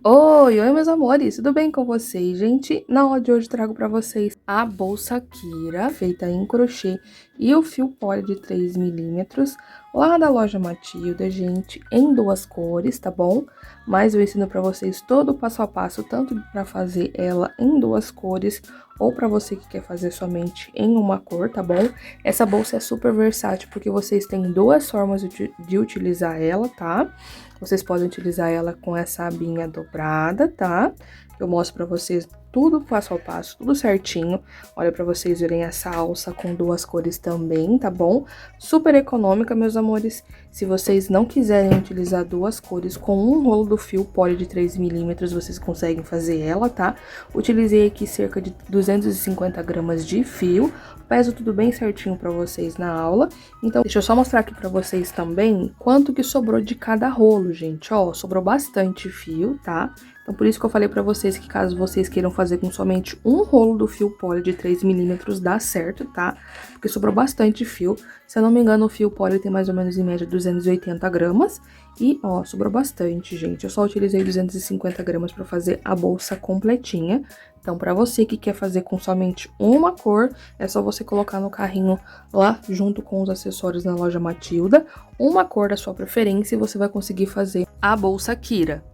Oi, meus amores, tudo bem com vocês, gente? Na aula de hoje trago para vocês a bolsa Kira, feita em crochê, e o fio poli de 3 milímetros, lá da loja Matilda, gente, em duas cores, tá bom? Mas eu ensino para vocês todo o passo a passo, tanto para fazer ela em duas cores, ou para você que quer fazer somente em uma cor, tá bom? Essa bolsa é super versátil, porque vocês têm duas formas de utilizar ela, tá? Vocês podem utilizar ela com essa abinha dobrada, tá? Eu mostro pra vocês tudo passo a passo, tudo certinho. Olha pra vocês verem essa alça com duas cores também, tá bom? Super econômica, meus amores. Se vocês não quiserem utilizar duas cores, com um rolo do fio poli de 3 milímetros, vocês conseguem fazer ela, tá? Utilizei aqui cerca de 250 gramas de fio. Peso tudo bem certinho pra vocês na aula. Então, deixa eu só mostrar aqui pra vocês também quanto que sobrou de cada rolo, gente. Ó, sobrou bastante fio, tá? Então, por isso que eu falei pra vocês que caso vocês queiram fazer com somente um rolo do fio poli de 3 milímetros, dá certo, tá? Porque sobrou bastante fio. Se eu não me engano, o fio poli tem mais ou menos, em média, 280 gramas. E, ó, sobrou bastante, gente. Eu só utilizei 250 gramas pra fazer a bolsa completinha. Então, pra você que quer fazer com somente uma cor, é só você colocar no carrinho lá junto com os acessórios na loja Matilda, uma cor da sua preferência e você vai conseguir fazer a bolsa Kira.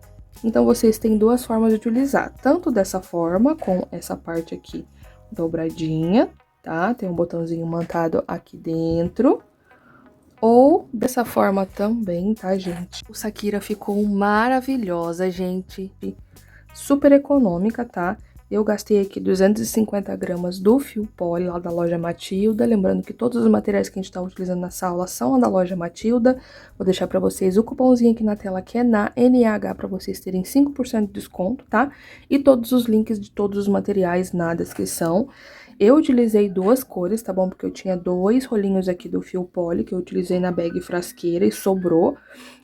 Então, vocês têm duas formas de utilizar, tanto dessa forma, com essa parte aqui dobradinha, tá? Tem um botãozinho mantado aqui dentro, ou dessa forma também, tá, gente? O Sakira ficou maravilhosa, gente, super econômica, tá? Eu gastei aqui 250 gramas do fio poli lá da loja Matilda. Lembrando que todos os materiais que a gente tá utilizando nessa aula são da loja Matilda. Vou deixar pra vocês o cupomzinho aqui na tela, que é na NAH, pra vocês terem 5% de desconto, tá? E todos os links de todos os materiais na descrição. Eu utilizei duas cores, tá bom? Porque eu tinha dois rolinhos aqui do fio poli, que eu utilizei na bag frasqueira e sobrou.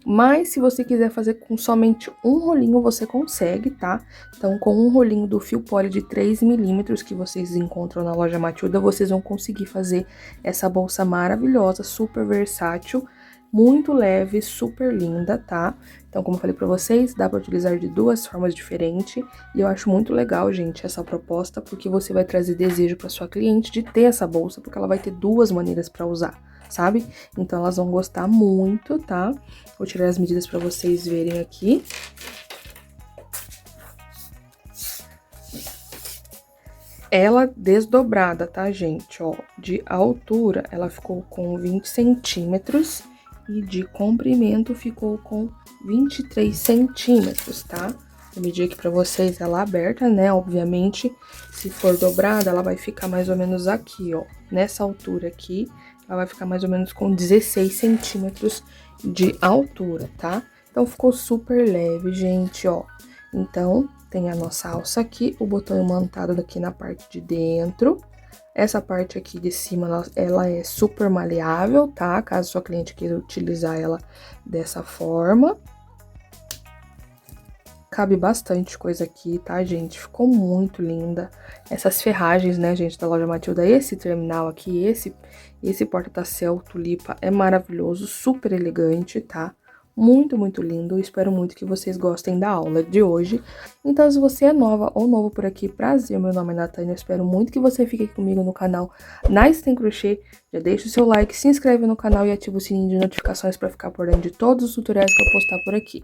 Mas se você quiser fazer com somente um rolinho, você consegue, tá? Então, com um rolinho do fio poli de 3 milímetros que vocês encontram na loja Matilda, vocês vão conseguir fazer essa bolsa maravilhosa, super versátil, muito leve, super linda, tá? Então, como eu falei pra vocês, dá pra utilizar de duas formas diferentes. E eu acho muito legal, gente, essa proposta, porque você vai trazer desejo pra sua cliente de ter essa bolsa, porque ela vai ter duas maneiras pra usar, sabe? Então, elas vão gostar muito, tá? Vou tirar as medidas pra vocês verem aqui. Ela desdobrada, tá, gente? Ó, de altura, ela ficou com 20 centímetros e de comprimento ficou com 23 centímetros, tá? Vou medir aqui pra vocês ela aberta, né? Obviamente, se for dobrada, ela vai ficar mais ou menos aqui, ó. Nessa altura aqui, ela vai ficar mais ou menos com 16 centímetros de altura, tá? Então, ficou super leve, gente, ó. Então, tem a nossa alça aqui, o botão imantado aqui na parte de dentro. Essa parte aqui de cima, ela é super maleável, tá? Caso sua cliente queira utilizar ela dessa forma. Cabe bastante coisa aqui, tá, gente? Ficou muito linda. Essas ferragens, né, gente, da loja Matilda, esse terminal aqui, esse porta-tassel tulipa é maravilhoso, super elegante, tá? Muito, muito lindo. Eu espero muito que vocês gostem da aula de hoje. Então, se você é nova ou novo por aqui, prazer, meu nome é Natânia. Eu espero muito que você fique aqui comigo no canal Nice Tem Crochê. Já deixa o seu like, se inscreve no canal e ativa o sininho de notificações para ficar por dentro de todos os tutoriais que eu postar por aqui.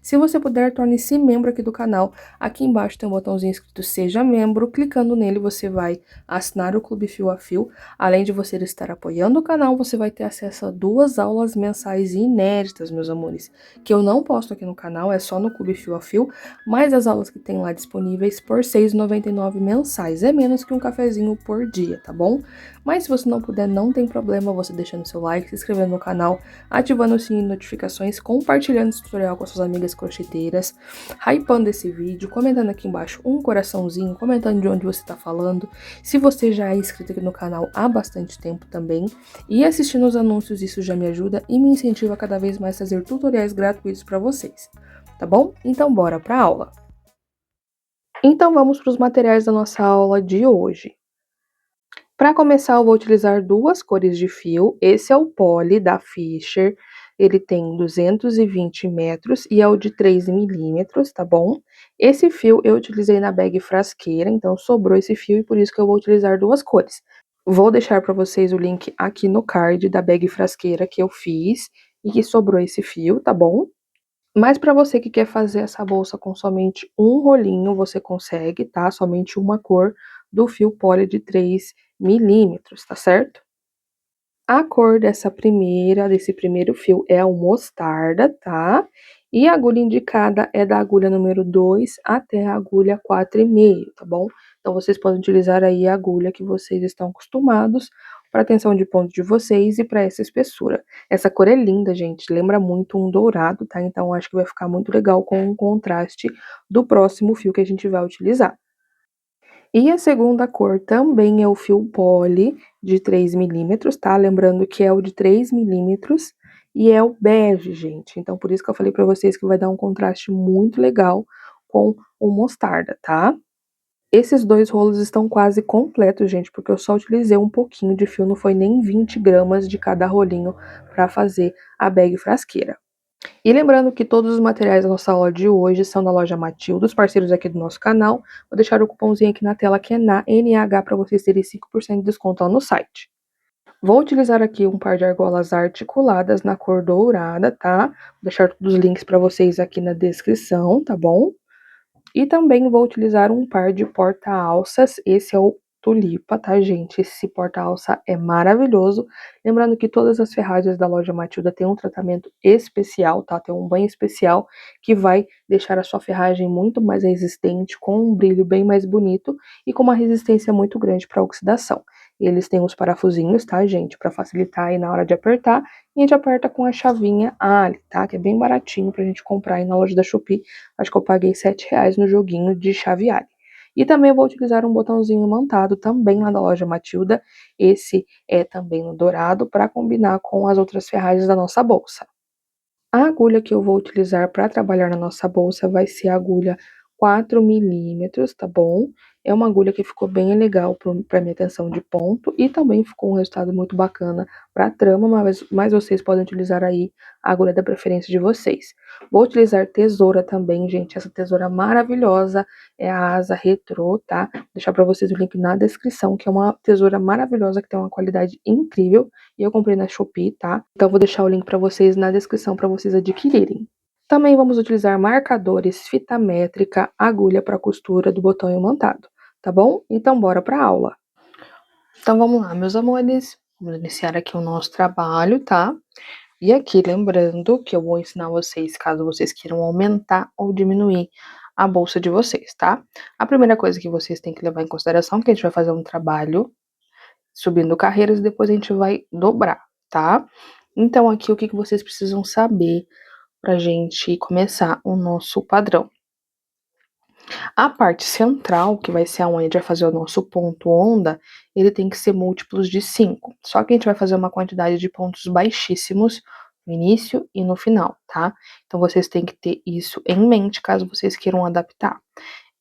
Se você puder, torne-se membro aqui do canal. Aqui embaixo tem um botãozinho escrito Seja Membro. Clicando nele, você vai assinar o Clube Fio a Fio. Além de você estar apoiando o canal, você vai ter acesso a duas aulas mensais inéditas, meus amores, que eu não posto aqui no canal, é só no Clube Fio a Fio, mas as aulas que tem lá disponíveis por R$ 6,99 mensais. É menos que um cafezinho por dia, tá bom? Mas se você não puder, não tem problema, você deixando seu like, se inscrevendo no canal, ativando o sininho de notificações, compartilhando esse tutorial com suas amigas crocheteiras, hypando esse vídeo, comentando aqui embaixo um coraçãozinho, comentando de onde você tá falando, se você já é inscrito aqui no canal há bastante tempo também, e assistindo os anúncios, isso já me ajuda e me incentiva a cada vez mais fazer tutoriais gratuitos para vocês, tá bom? Então bora pra aula! Então vamos para os materiais da nossa aula de hoje. Para começar, eu vou utilizar duas cores de fio. Esse é o Poly da Fisher. ele tem 220 metros e é o de 3 milímetros, tá bom? Esse fio eu utilizei na bag frasqueira, então sobrou esse fio e por isso que eu vou utilizar duas cores. Vou deixar para vocês o link aqui no card da bag frasqueira que eu fiz e que sobrou esse fio, tá bom? Mas para você que quer fazer essa bolsa com somente um rolinho, você consegue, tá? Somente uma cor do fio poli de 3 milímetros, tá certo? A cor desse primeiro fio é o mostarda, tá? E a agulha indicada é da agulha número 2 até a agulha 4,5, tá bom? Então, vocês podem utilizar aí a agulha que vocês estão acostumados para a tensão de ponto de vocês e para essa espessura. Essa cor é linda, gente, lembra muito um dourado, tá? Então, acho que vai ficar muito legal com o contraste do próximo fio que a gente vai utilizar. E a segunda cor também é o fio poli de 3 milímetros, tá? Lembrando que é o de 3 milímetros e é o bege, gente. Então, por isso que eu falei pra vocês que vai dar um contraste muito legal com o mostarda, tá? Esses dois rolos estão quase completos, gente, porque eu só utilizei um pouquinho de fio, não foi nem 20 gramas de cada rolinho pra fazer a bag frasqueira. E lembrando que todos os materiais da nossa aula de hoje são da loja Matilda, os parceiros aqui do nosso canal. Vou deixar o cupomzinho aqui na tela que é NH para vocês terem 5% de desconto lá no site. Vou utilizar aqui um par de argolas articuladas na cor dourada, tá? Vou deixar todos os links para vocês aqui na descrição, tá bom? E também vou utilizar um par de porta-alças, esse é o Tulipa, tá, gente? Esse porta-alça é maravilhoso. Lembrando que todas as ferragens da loja Matilda tem um tratamento especial, tá? Tem um banho especial que vai deixar a sua ferragem muito mais resistente, com um brilho bem mais bonito e com uma resistência muito grande para oxidação. Eles têm os parafusinhos, tá, gente? Para facilitar aí na hora de apertar. E a gente aperta com a chavinha Ali, tá? Que é bem baratinho pra gente comprar aí na loja da Shopee. Acho que eu paguei R$ 7 no joguinho de chave Ali. E também eu vou utilizar um botãozinho imantado também lá da loja Matilda. Esse é também no dourado para combinar com as outras ferragens da nossa bolsa. A agulha que eu vou utilizar para trabalhar na nossa bolsa vai ser a agulha 4 milímetros, tá bom? É uma agulha que ficou bem legal para minha tensão de ponto e também ficou um resultado muito bacana para a trama, mas vocês podem utilizar aí a agulha da preferência de vocês. Vou utilizar tesoura também, gente, essa tesoura maravilhosa é a Asa Retro, tá? Vou deixar para vocês o link na descrição, que é uma tesoura maravilhosa que tem uma qualidade incrível e eu comprei na Shopee, tá? Então vou deixar o link para vocês na descrição para vocês adquirirem. Também vamos utilizar marcadores, fita métrica, agulha para costura do botão imantado, tá bom? Então bora para a aula. Então vamos lá, meus amores. Vamos iniciar aqui o nosso trabalho, tá? E aqui, lembrando que eu vou ensinar vocês, caso vocês queiram aumentar ou diminuir a bolsa de vocês, tá? A primeira coisa que vocês têm que levar em consideração é que a gente vai fazer um trabalho subindo carreiras e depois a gente vai dobrar, tá? Então, aqui, o que vocês precisam saber pra gente começar o nosso padrão? A parte central, que vai ser aonde a gente vai fazer o nosso ponto onda, ele tem que ser múltiplos de 5. Só que a gente vai fazer uma quantidade de pontos baixíssimos no início e no final, tá? Então, vocês têm que ter isso em mente, caso vocês queiram adaptar.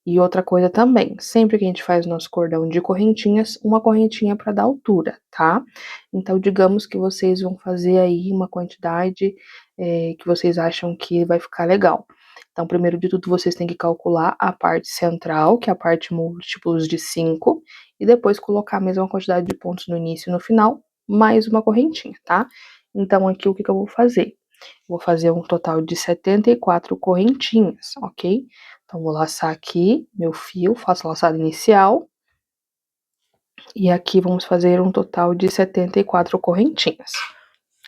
E outra coisa também, sempre que a gente faz o nosso cordão de correntinhas, uma correntinha para dar altura, tá? Então, digamos que vocês vão fazer aí uma quantidade que vocês acham que vai ficar legal. Então, primeiro de tudo, vocês têm que calcular a parte central, que é a parte múltiplos de 5, e depois colocar a mesma quantidade de pontos no início e no final, mais uma correntinha, tá? Então, aqui o que eu vou fazer? Vou fazer um total de 74 correntinhas, ok? Então, vou laçar aqui meu fio, faço a laçada inicial. E aqui vamos fazer um total de 74 correntinhas.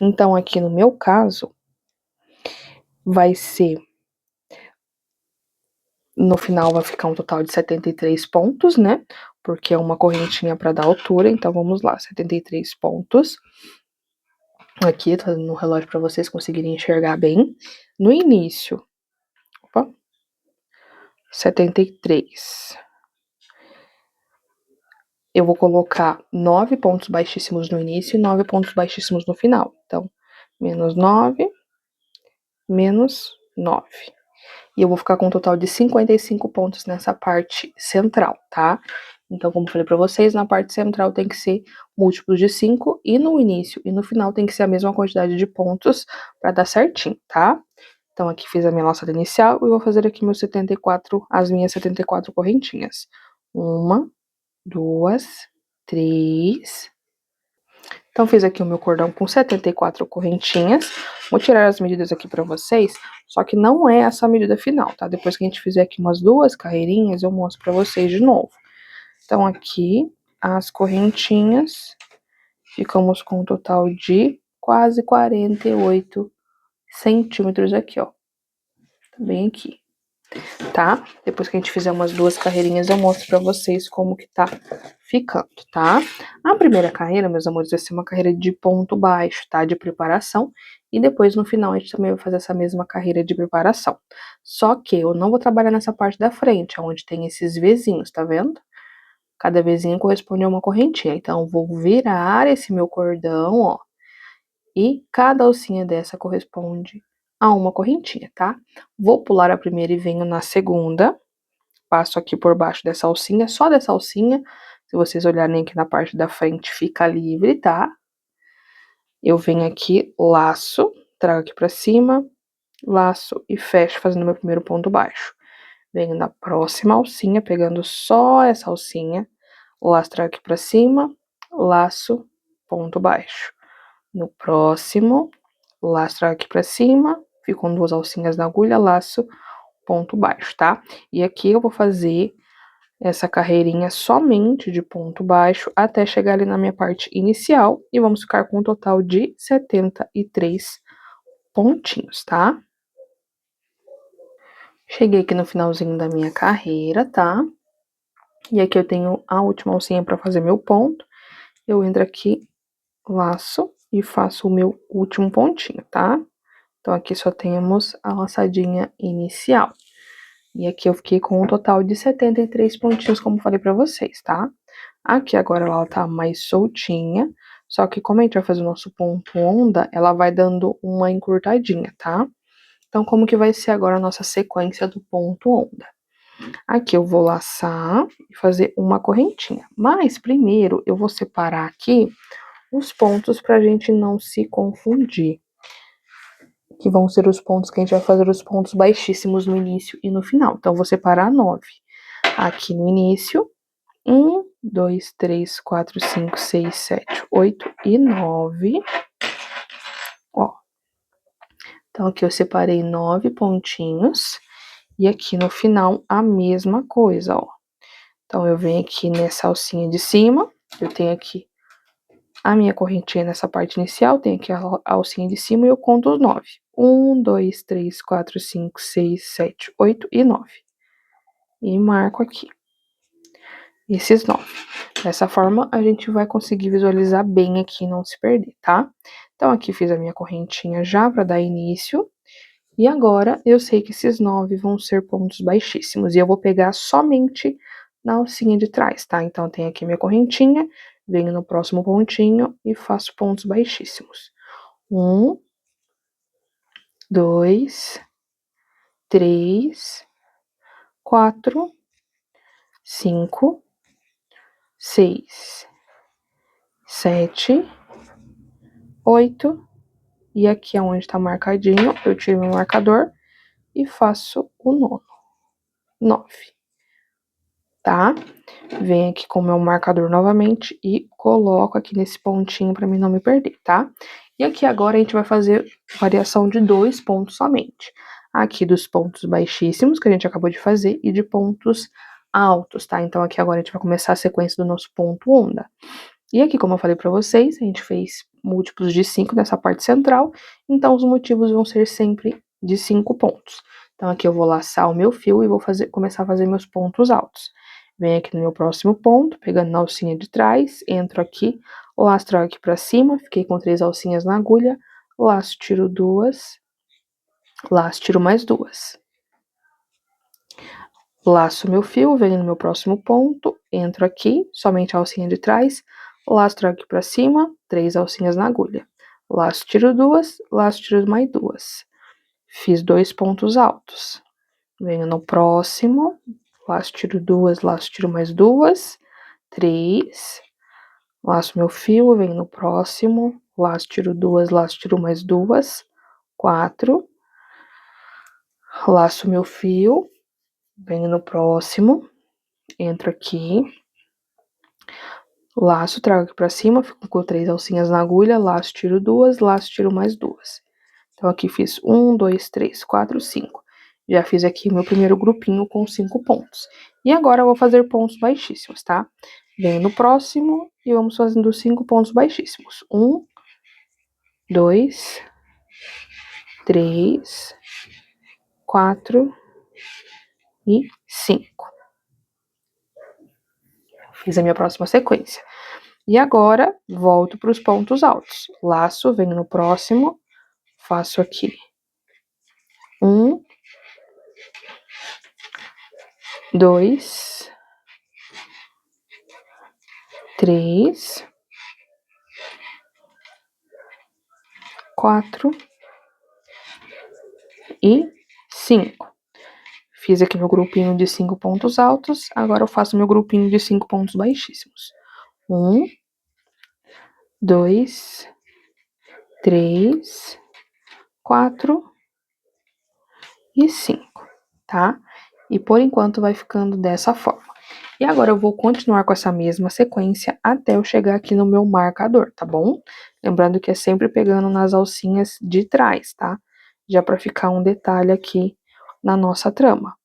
Então, aqui no meu caso, vai ser... No final vai ficar um total de 73 pontos, né? Porque é uma correntinha para dar altura. Então, vamos lá, 73 pontos. Aqui, tá no relógio para vocês conseguirem enxergar bem. No início, opa, 73. Eu vou colocar 9 pontos baixíssimos no início e 9 pontos baixíssimos no final. Então, menos 9, menos 9. E eu vou ficar com um total de 55 pontos nessa parte central, tá? Então, como eu falei pra vocês, na parte central tem que ser múltiplos de 5 e no início e no final tem que ser a mesma quantidade de pontos pra dar certinho, tá? Então, aqui fiz a minha laçada inicial e vou fazer aqui as minhas 74 correntinhas. 1, 2, 3. Então, fiz aqui o meu cordão com 74 correntinhas. Vou tirar as medidas aqui pra vocês, só que não é essa a medida final, tá? Depois que a gente fizer aqui umas 2 carreirinhas, eu mostro pra vocês de novo. Então, aqui, as correntinhas, ficamos com um total de quase 48 centímetros aqui, ó. Bem aqui, tá? Depois que a gente fizer umas 2 carreirinhas, eu mostro pra vocês como que tá ficando, tá? A primeira carreira, meus amores, vai ser uma carreira de ponto baixo, tá? De preparação. E depois, no final, a gente também vai fazer essa mesma carreira de preparação. Só que eu não vou trabalhar nessa parte da frente, onde tem esses Vzinhos, tá vendo? Cada Vzinho corresponde a uma correntinha. Então, eu vou virar esse meu cordão, ó. E cada alcinha dessa corresponde a uma correntinha, tá? Vou pular a primeira e venho na segunda. Passo aqui por baixo dessa alcinha, só dessa alcinha. Se vocês olharem aqui na parte da frente, fica livre, tá? Eu venho aqui, laço, trago aqui pra cima, laço e fecho fazendo meu primeiro ponto baixo. Venho na próxima alcinha, pegando só essa alcinha, laço, trago aqui pra cima, laço, ponto baixo. No próximo, laço, trago aqui pra cima, fico com 2 alcinhas na agulha, laço, ponto baixo, tá? E aqui eu vou fazer essa carreirinha somente de ponto baixo até chegar ali na minha parte inicial e vamos ficar com um total de 73 pontinhos, tá? Cheguei aqui no finalzinho da minha carreira, tá? E aqui eu tenho a última alcinha para fazer meu ponto. Eu entro aqui, laço e faço o meu último pontinho, tá? Então, aqui só temos a laçadinha inicial. E aqui eu fiquei com um total de 73 pontinhos, como falei pra vocês, tá? Aqui agora ela tá mais soltinha, só que como a gente vai fazer o nosso ponto onda, ela vai dando uma encurtadinha, tá? Então, como que vai ser agora a nossa sequência do ponto onda? Aqui eu vou laçar e fazer uma correntinha. Mas, primeiro, eu vou separar aqui os pontos pra gente não se confundir. Que vão ser os pontos que a gente vai fazer os pontos baixíssimos no início e no final. Então, eu vou separar 9. Aqui no início, 1, 2, 3, 4, 5, 6, 7, 8 e 9. Ó. Então, aqui eu separei 9 pontinhos. E aqui no final, a mesma coisa, ó. Então, eu venho aqui nessa alcinha de cima. Eu tenho aqui a minha correntinha nessa parte inicial. Tenho aqui a alcinha de cima e eu conto os 9. 1, 2, 3, 4, 5, 6, 7, 8 e 9. E marco aqui esses 9. Dessa forma, a gente vai conseguir visualizar bem aqui e não se perder, tá? Então, aqui fiz a minha correntinha já para dar início. E agora, eu sei que esses 9 vão ser pontos baixíssimos. E eu vou pegar somente na alcinha de trás, tá? Então, tem aqui minha correntinha, venho no próximo pontinho e faço pontos baixíssimos. 1, 2, 3, 4, 5, 6, 7, 8, e aqui onde tá marcadinho, eu tiro meu marcador e faço o nono, 9, tá? Venho aqui com o meu marcador novamente e coloco aqui nesse pontinho pra mim não me perder, tá? E aqui agora a gente vai fazer variação de 2 pontos somente. Aqui dos pontos baixíssimos, que a gente acabou de fazer, e de pontos altos, tá? Então aqui agora a gente vai começar a sequência do nosso ponto onda. E aqui, como eu falei pra vocês, a gente fez múltiplos de 5 nessa parte central, então os motivos vão ser sempre de 5 pontos. Então aqui eu vou laçar o meu fio e vou começar a fazer meus pontos altos. Venho aqui no meu próximo ponto, pegando na alcinha de trás, entro aqui, laço, trago aqui pra cima, fiquei com 3 alcinhas na agulha, laço, tiro 2, laço, tiro mais 2. Laço meu fio, venho no meu próximo ponto, entro aqui, somente a alcinha de trás, laço, trago aqui pra cima, 3 alcinhas na agulha. Laço, tiro 2, laço, tiro mais 2. Fiz 2 pontos altos. Venho no próximo, laço, tiro 2, laço, tiro mais 2. 3, laço meu fio, venho no próximo, laço, tiro 2, laço, tiro mais 2, 4, laço meu fio, venho no próximo, entro aqui, laço, trago aqui pra cima, fico com 3 alcinhas na agulha, laço, tiro 2, laço, tiro mais 2. Então, aqui fiz 1, 2, 3, 4, 5. Já fiz aqui meu primeiro grupinho com 5 pontos. E agora eu vou fazer pontos baixíssimos, tá? Venho no próximo e vamos fazendo 5 pontos baixíssimos. 1, 2, 3, 4 e 5. Fiz a minha próxima sequência. E agora, volto para os pontos altos. Laço, venho no próximo, faço aqui 1, 2, 3, 4 e 5. Fiz aqui meu grupinho de 5 pontos altos, agora eu faço meu grupinho de 5 pontos baixíssimos. 1, 2, 3, 4 e 5, tá? E por enquanto vai ficando dessa forma. E agora eu vou continuar com essa mesma sequência até eu chegar aqui no meu marcador, tá bom? Lembrando que é sempre pegando nas alcinhas de trás, tá? Já pra ficar um detalhe aqui na nossa trama.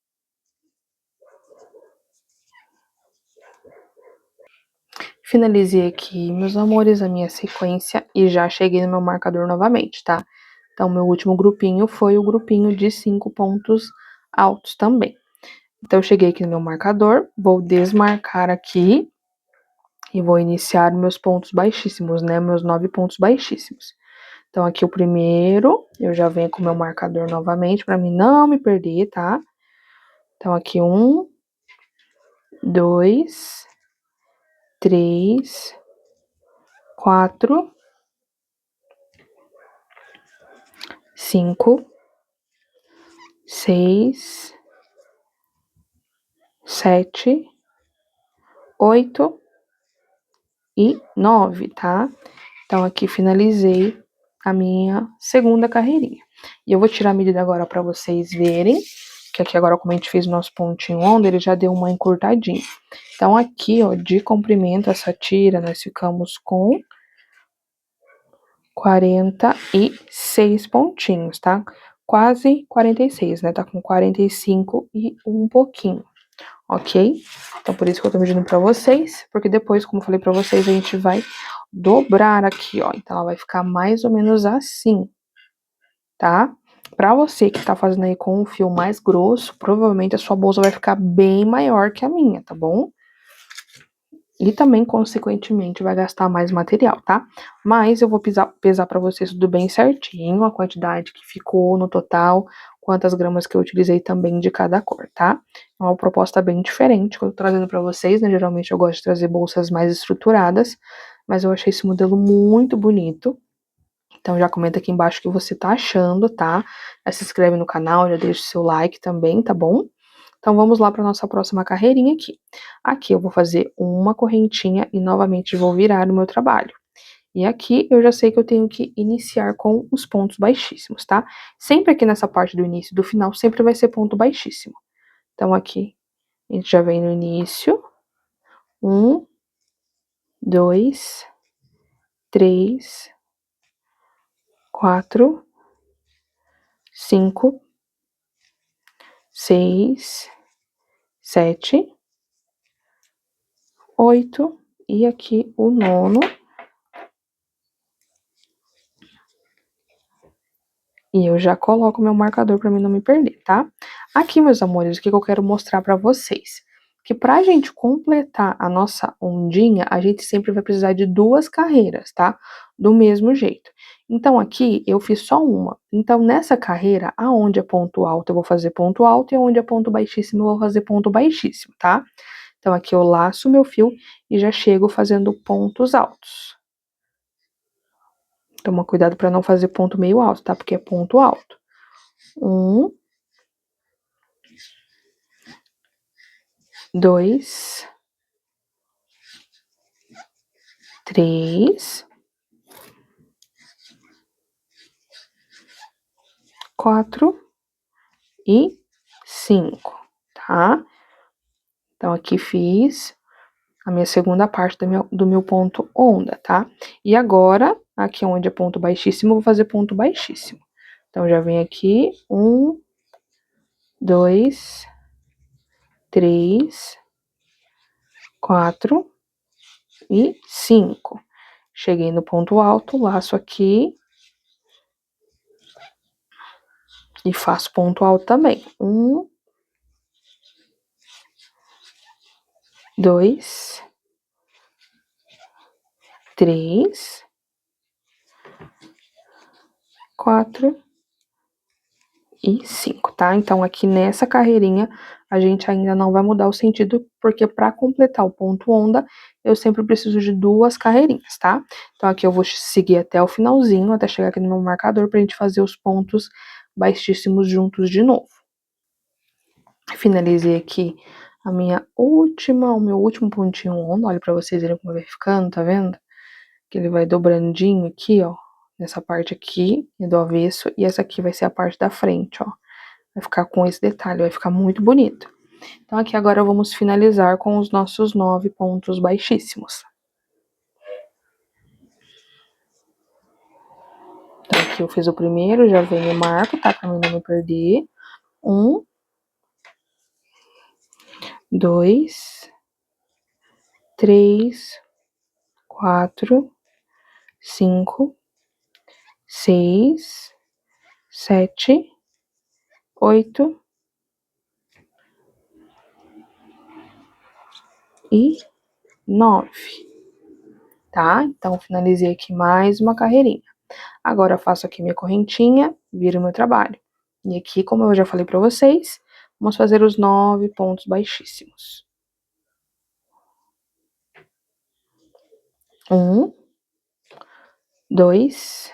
Finalizei aqui, meus amores, a minha sequência e já cheguei no meu marcador novamente, tá? Então, meu último grupinho foi o grupinho de 5 pontos altos também. Então, eu cheguei aqui no meu marcador, vou desmarcar aqui e vou iniciar meus pontos baixíssimos, né? Meus 9 pontos baixíssimos. Então, aqui o primeiro, eu já venho com o meu marcador novamente, pra mim não me perder, tá? Então, aqui 1, 2, 3, 4, 5, 6, 7, 8 e 9, tá? Então, aqui finalizei a minha segunda carreirinha. E eu vou tirar a medida agora pra vocês verem, que aqui agora, como a gente fez o nosso pontinho onda, ele já deu uma encurtadinha. Então, aqui, ó, de comprimento, essa tira, nós ficamos com 46 pontinhos, tá? Quase 46, né? Tá com 45 e um pouquinho, ok? Então, por isso que eu tô medindo pra vocês, porque depois, como eu falei pra vocês, a gente vai dobrar aqui, ó. Então, ela vai ficar mais ou menos assim, tá? Pra você que tá fazendo aí com um fio mais grosso, provavelmente a sua bolsa vai ficar bem maior que a minha, tá bom? E também, consequentemente, vai gastar mais material, tá? Mas eu vou pesar pra vocês tudo bem certinho, a quantidade que ficou no total, quantas gramas que eu utilizei também de cada cor, tá? É uma proposta bem diferente que eu tô trazendo pra vocês, né? Geralmente eu gosto de trazer bolsas mais estruturadas, mas eu achei esse modelo muito bonito. Então já comenta aqui embaixo o que você tá achando, tá? Já se inscreve no canal, já deixa o seu like também, tá bom? Então vamos lá para nossa próxima carreirinha aqui. Aqui eu vou fazer uma correntinha e novamente vou virar o meu trabalho. E aqui eu já sei que eu tenho que iniciar com os pontos baixíssimos, tá? Sempre aqui nessa parte do início e do final, sempre vai ser ponto baixíssimo. Então aqui a gente já vem no início. 1, 2, 3, 4, 5, 6, 7, 8 e aqui o nono. E eu já coloco meu marcador pra mim não me perder, tá? Aqui, meus amores, o que eu quero mostrar pra vocês? Que pra gente completar a nossa ondinha, a gente sempre vai precisar de 2 carreiras, tá? Do mesmo jeito. Então, aqui, eu fiz só uma. Então, nessa carreira, aonde é ponto alto, eu vou fazer ponto alto, e aonde é ponto baixíssimo, eu vou fazer ponto baixíssimo, tá? Então, aqui eu laço meu fio e já chego fazendo pontos altos. Toma cuidado para não fazer ponto meio alto, tá? Porque é ponto alto. 1, 2, 3, 4 e 5, tá? Então, aqui fiz a minha segunda parte do meu ponto onda, tá? E agora, aqui onde é ponto baixíssimo, eu vou fazer ponto baixíssimo. Então, já vem aqui, 1, 2, 3, 4 e 5. Cheguei no ponto alto, laço aqui e faço ponto alto também. 1, 2, 3, 4 e 5, tá? Então, aqui nessa carreirinha, a gente ainda não vai mudar o sentido, porque para completar o ponto onda, eu sempre preciso de 2 carreirinhas, tá? Então, aqui eu vou seguir até o finalzinho, até chegar aqui no meu marcador, pra gente fazer os pontos baixíssimos juntos de novo. Finalizei aqui o meu último pontinho onda, olha pra vocês verem como vai ficando, tá vendo? Que ele vai dobrandinho aqui, ó, nessa parte aqui, do avesso, e essa aqui vai ser a parte da frente, ó. Vai ficar com esse detalhe, vai ficar muito bonito. Então, aqui agora vamos finalizar com os nossos 9 pontos baixíssimos. Então, aqui eu fiz o primeiro, já venho e marco, tá? Pra mim não me perder. 1, 2, 3, 4, 5, 6, 7, 8 e 9, tá? Então, finalizei aqui mais uma carreirinha. Agora, eu faço aqui minha correntinha, viro meu trabalho. E aqui, como eu já falei pra vocês, vamos fazer os 9 pontos baixíssimos. 1, 2,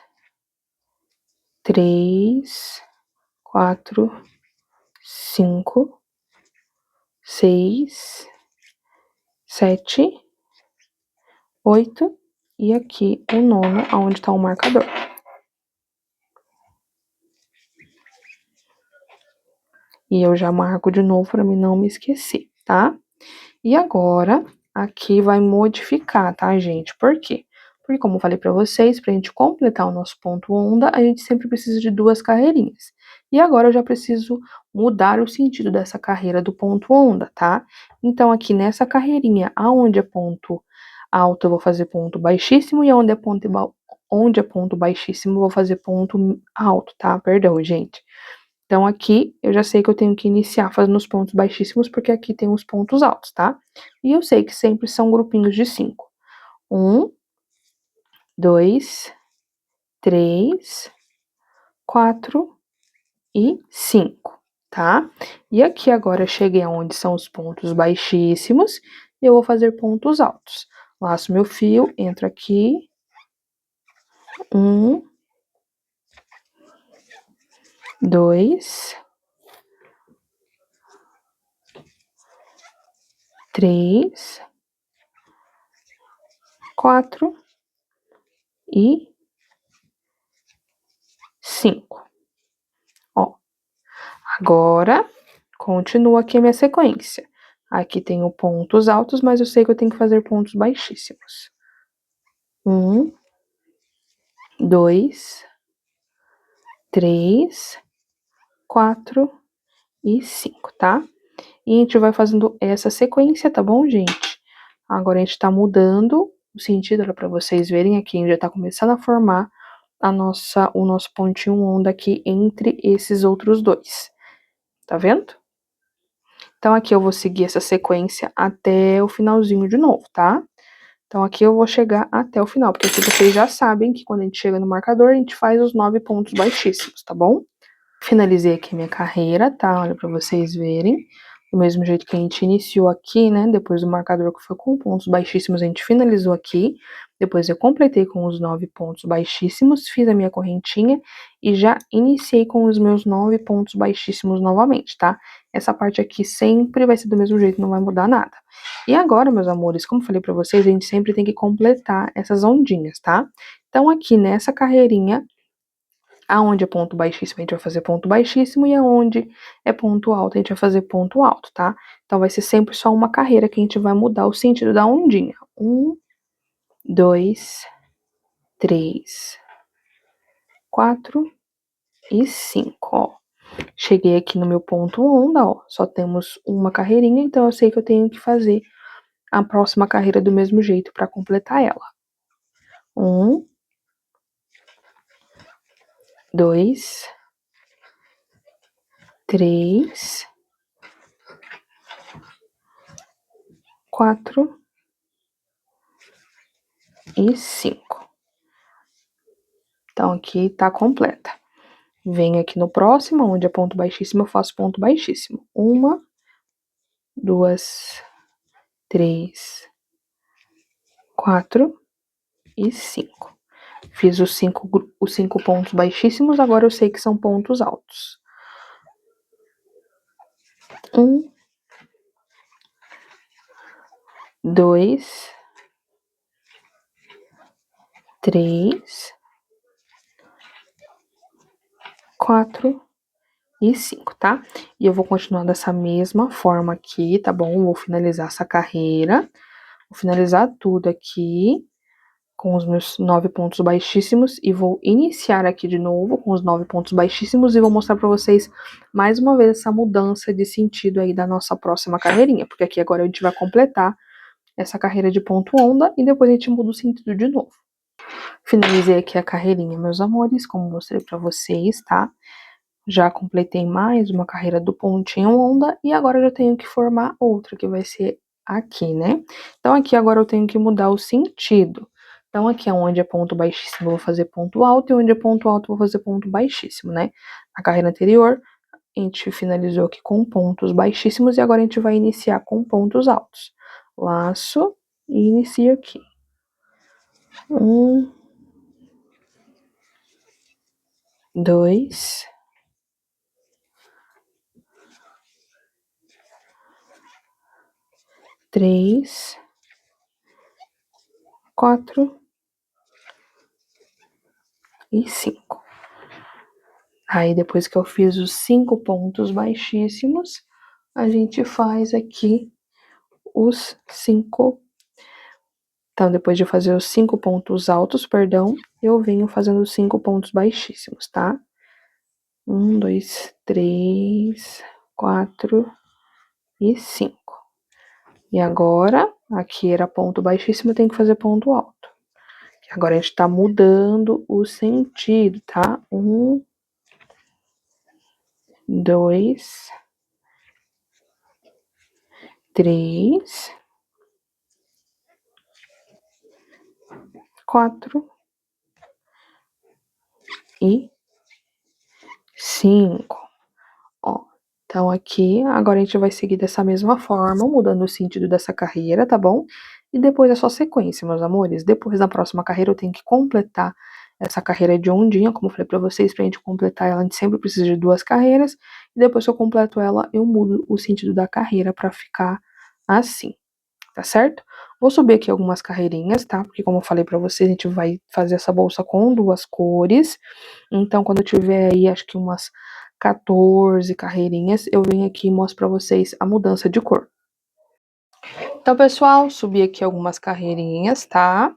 3, 4, 5, 6, 7, 8 e aqui o nono, aonde tá o marcador. E eu já marco de novo pra mim não me esquecer, tá? E agora, aqui vai modificar, tá, gente? Por quê? Porque, como eu falei pra vocês, pra gente completar o nosso ponto onda, a gente sempre precisa de 2 carreirinhas. E agora eu já preciso mudar o sentido dessa carreira do ponto onda, tá? Então, aqui nessa carreirinha, aonde é ponto alto, eu vou fazer ponto baixíssimo, e onde é ponto baixíssimo, eu vou fazer ponto alto, tá? Perdão, gente. Então, aqui, eu já sei que eu tenho que iniciar fazendo os pontos baixíssimos, porque aqui tem os pontos altos, tá? E eu sei que sempre são grupinhos de 5. 1, 2, 3, 4 e 5, tá? E aqui agora eu cheguei aonde são os pontos baixíssimos, e eu vou fazer pontos altos. Laço meu fio, entro aqui. 1, 2, 3, 4 e 5. Ó, agora continua aqui a minha sequência. Aqui tenho pontos altos, mas eu sei que eu tenho que fazer pontos baixíssimos. 1, 2, 3, 4 e 5, tá? E a gente vai fazendo essa sequência, tá bom, gente? Agora a gente tá mudando o sentido, olha pra vocês verem aqui, já tá começando a formar o nosso pontinho onda aqui entre esses outros dois. Tá vendo? Então, aqui eu vou seguir essa sequência até o finalzinho de novo, tá? Então, aqui eu vou chegar até o final, porque aqui vocês já sabem que quando a gente chega no marcador, a gente faz os 9 pontos baixíssimos, tá bom? Finalizei aqui minha carreira, tá? Olha pra vocês verem. Do mesmo jeito que a gente iniciou aqui, né? Depois do marcador que foi com pontos baixíssimos, a gente finalizou aqui. Depois eu completei com os 9 pontos baixíssimos, fiz a minha correntinha e já iniciei com os meus 9 pontos baixíssimos novamente, tá? essa parte aqui sempre vai ser do mesmo jeito, não vai mudar nada. E agora, meus amores, como eu falei pra vocês, a gente sempre tem que completar essas ondinhas, tá? Então, aqui nessa carreirinha, aonde é ponto baixíssimo, a gente vai fazer ponto baixíssimo, e aonde é ponto alto, a gente vai fazer ponto alto, tá? Então, vai ser sempre só uma carreira que a gente vai mudar o sentido da ondinha. 1, 2, 3, 4 e 5, ó. Cheguei aqui no meu ponto onda, ó, só temos uma carreirinha, então eu sei que eu tenho que fazer a próxima carreira do mesmo jeito para completar ela. 1, 2, 3, 4 e 5. Então, aqui tá completa. Venho aqui no próximo, onde é ponto baixíssimo, eu faço ponto baixíssimo. 1, 2, 3, 4 e 5. Fiz os 5 pontos baixíssimos, agora eu sei que são pontos altos. 1, 2, 3, 4 e 5, tá? E eu vou continuar dessa mesma forma aqui, tá bom? Vou finalizar essa carreira, vou finalizar tudo aqui com os meus 9 pontos baixíssimos e vou iniciar aqui de novo com os 9 pontos baixíssimos e vou mostrar pra vocês mais uma vez essa mudança de sentido aí da nossa próxima carreirinha, porque aqui agora a gente vai completar essa carreira de ponto onda e depois a gente muda o sentido de novo. Finalizei aqui a carreirinha, meus amores, como mostrei pra vocês, tá? Já completei mais uma carreira do pontinho onda e agora eu já tenho que formar outra, que vai ser aqui, né? Então, aqui agora eu tenho que mudar o sentido. Então, aqui onde é ponto baixíssimo, eu vou fazer ponto alto, e onde é ponto alto, eu vou fazer ponto baixíssimo, né? Na carreira anterior, a gente finalizou aqui com pontos baixíssimos e agora a gente vai iniciar com pontos altos. Laço e inicio aqui. 1, 2, 3, 4 e 5. Aí, depois que eu fiz os 5 pontos baixíssimos, a gente faz aqui os 5. Então, depois de fazer os 5 pontos altos, perdão, eu venho fazendo os 5 pontos baixíssimos, tá? 1, 2, 3, 4 e 5. E agora, aqui era ponto baixíssimo, tem que fazer ponto alto. Agora a gente tá mudando o sentido, tá? 1, 2, 3, 4 e 5. Ó, então aqui, agora a gente vai seguir dessa mesma forma, mudando o sentido dessa carreira, tá bom? E depois é só sequência, meus amores. Depois da próxima carreira eu tenho que completar essa carreira de ondinha, como eu falei pra vocês, pra gente completar ela, a gente sempre precisa de 2 carreiras. E depois que eu completo ela, eu mudo o sentido da carreira pra ficar assim, tá certo? Vou subir aqui algumas carreirinhas, tá? Porque como eu falei pra vocês, a gente vai fazer essa bolsa com 2 cores. Então, quando eu tiver aí, acho que umas 14 carreirinhas, eu venho aqui e mostro pra vocês a mudança de cor. Então, pessoal, subi aqui algumas carreirinhas, tá?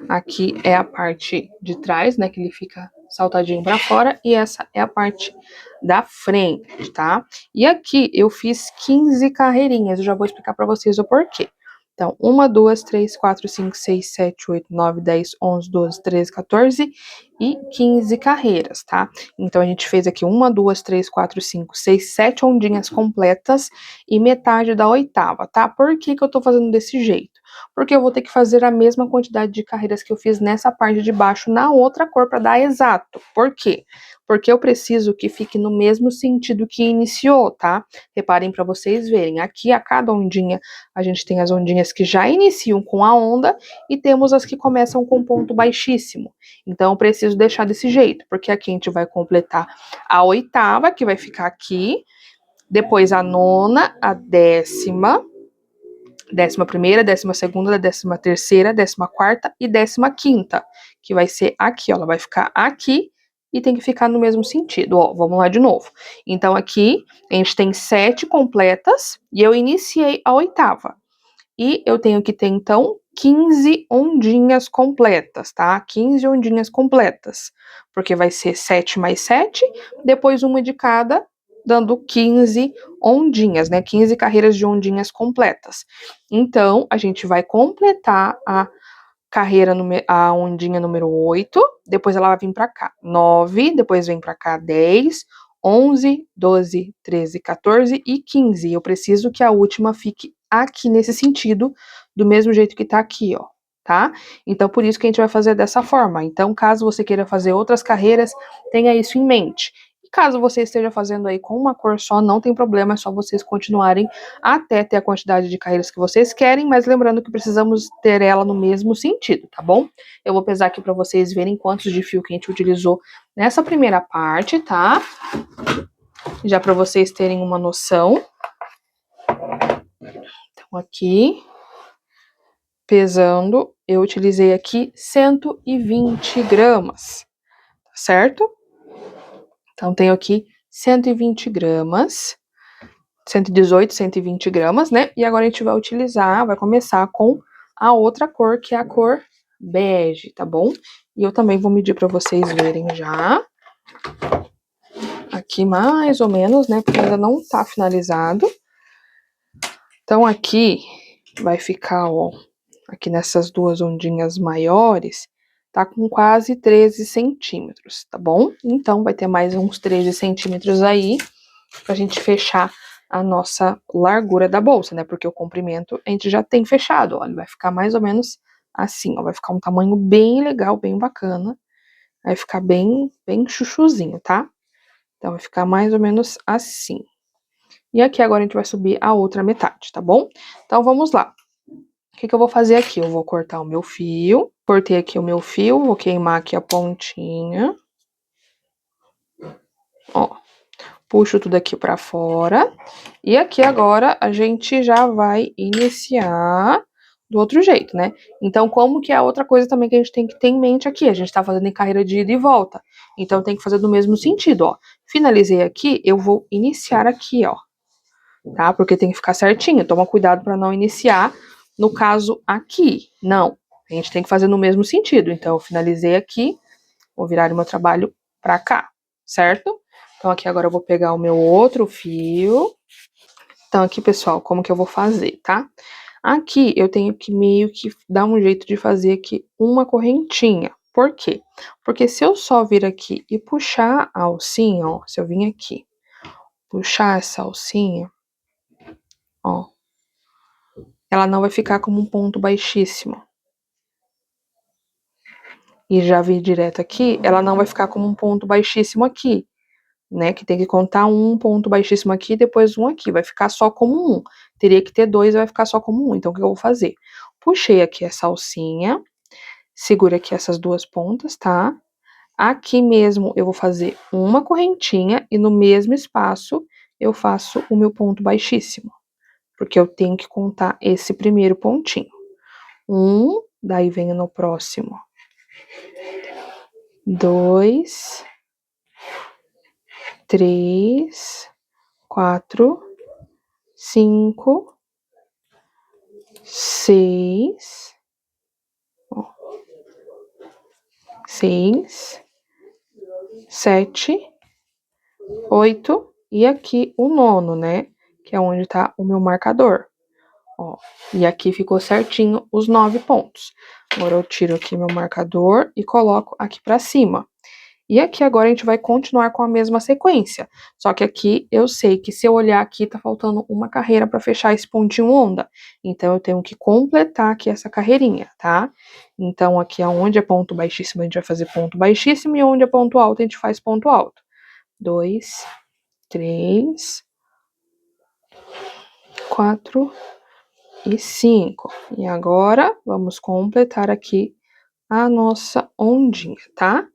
Aqui é a parte de trás, né, que ele fica saltadinho pra fora, e essa é a parte da frente, tá? E aqui eu fiz 15 carreirinhas, eu já vou explicar pra vocês o porquê. Então, 1, 2, 3, 4, 5, 6, 7, 8, 9, 10, 11, 12, 13, 14 e 15 carreiras, tá? Então, a gente fez aqui 1, 2, 3, 4, 5, 6, 7 ondinhas completas e metade da oitava, tá? Por que que eu tô fazendo desse jeito? Porque eu vou ter que fazer a mesma quantidade de carreiras que eu fiz nessa parte de baixo na outra cor para dar exato. Por quê? Porque eu preciso que fique no mesmo sentido que iniciou, tá? Reparem para vocês verem, aqui a cada ondinha, a gente tem as ondinhas que já iniciam com a onda e temos as que começam com ponto baixíssimo. Então, eu preciso deixar desse jeito, porque aqui a gente vai completar a oitava, que vai ficar aqui, depois a nona, a décima, 11ª, 12ª, 13ª, 14ª e 15ª, que vai ser aqui, ó, ela vai ficar aqui e tem que ficar no mesmo sentido, ó, vamos lá de novo. Então aqui a gente tem 7 completas e eu iniciei a 8ª. E eu tenho que ter, então, 15 ondinhas completas, tá? 15 ondinhas completas, porque vai ser 7 mais 7, depois uma de cada, dando 15 ondinhas, né? 15 carreiras de ondinhas completas. Então, a gente vai completar a ondinha número 8, depois ela vai vir pra cá, 9, depois vem pra cá 10, 11, 12, 13, 14 e 15. Eu preciso que a última fique aqui nesse sentido, do mesmo jeito que tá aqui, ó, tá? Então, por isso que a gente vai fazer dessa forma. Então, caso você queira fazer outras carreiras, tenha isso em mente. E caso você esteja fazendo aí com uma cor só, não tem problema, é só vocês continuarem até ter a quantidade de carreiras que vocês querem, mas lembrando que precisamos ter ela no mesmo sentido, tá bom? Eu vou pesar aqui para vocês verem quantos de fio que a gente utilizou nessa primeira parte, tá? Já para vocês terem uma noção. Então, aqui, pesando, eu utilizei aqui 120 gramas, tá certo? Então, tenho aqui 120 gramas, 118, 120 gramas, né? E agora a gente vai começar com a outra cor, que é a cor bege, tá bom? E eu também vou medir para vocês verem já. Aqui mais ou menos, né? Porque ainda não tá finalizado. Então aqui vai ficar, ó, aqui nessas duas ondinhas maiores, tá com quase 13 centímetros, tá bom? Então vai ter mais uns 13 centímetros aí pra gente fechar a nossa largura da bolsa, né? Porque o comprimento a gente já tem fechado, ó, ele vai ficar mais ou menos assim, ó, vai ficar um tamanho bem legal, bem bacana. Vai ficar bem chuchuzinho, tá? Então vai ficar mais ou menos assim. E aqui agora a gente vai subir a outra metade, tá bom? Então vamos lá. O que eu vou fazer aqui? Eu vou cortar o meu fio. Cortei aqui o meu fio, vou queimar aqui a pontinha. Ó, puxo tudo aqui pra fora. E aqui agora a gente já vai iniciar do outro jeito, né? Então, como que é a outra coisa também que a gente tem que ter em mente aqui? A gente tá fazendo em carreira de ida e volta. Então, tem que fazer do mesmo sentido, ó. Finalizei aqui, eu vou iniciar aqui, ó. Tá? Porque tem que ficar certinho. Toma cuidado para não iniciar, no caso, aqui. Não. A gente tem que fazer no mesmo sentido. Então, eu finalizei aqui, vou virar o meu trabalho pra cá, certo? Então, aqui agora eu vou pegar o meu outro fio. Então, aqui, pessoal, como que eu vou fazer, tá? Aqui, eu tenho que meio que dar um jeito de fazer aqui uma correntinha. Por quê? Porque se eu só vir aqui e puxar a alcinha, ó, se eu vir aqui, puxar essa alcinha, ó, ela não vai ficar como um ponto baixíssimo. E já vir direto aqui, ela não vai ficar como um ponto baixíssimo aqui, né? Que tem que contar um ponto baixíssimo aqui e depois um aqui. Vai ficar só como um. Teria que ter dois, vai ficar só como um. Então, o que eu vou fazer? Puxei aqui essa alcinha, segura aqui essas duas pontas, tá? Aqui mesmo eu vou fazer uma correntinha e no mesmo espaço eu faço o meu ponto baixíssimo. Porque eu tenho que contar esse primeiro pontinho. Um, daí venho no próximo. 2, 3, 4, 5, 6, 6, 7, 8 e aqui o nono, né? Que é onde tá o meu marcador. Ó, e aqui ficou certinho os 9 pontos. Agora eu tiro aqui meu marcador e coloco aqui pra cima. E aqui agora a gente vai continuar com a mesma sequência. Só que aqui eu sei que se eu olhar aqui tá faltando uma carreira para fechar esse pontinho onda. Então eu tenho que completar aqui essa carreirinha, tá? Então aqui aonde é ponto baixíssimo a gente vai fazer ponto baixíssimo e onde é ponto alto a gente faz ponto alto. 2, 3, 4 e 5. E agora vamos completar aqui a nossa ondinha, tá?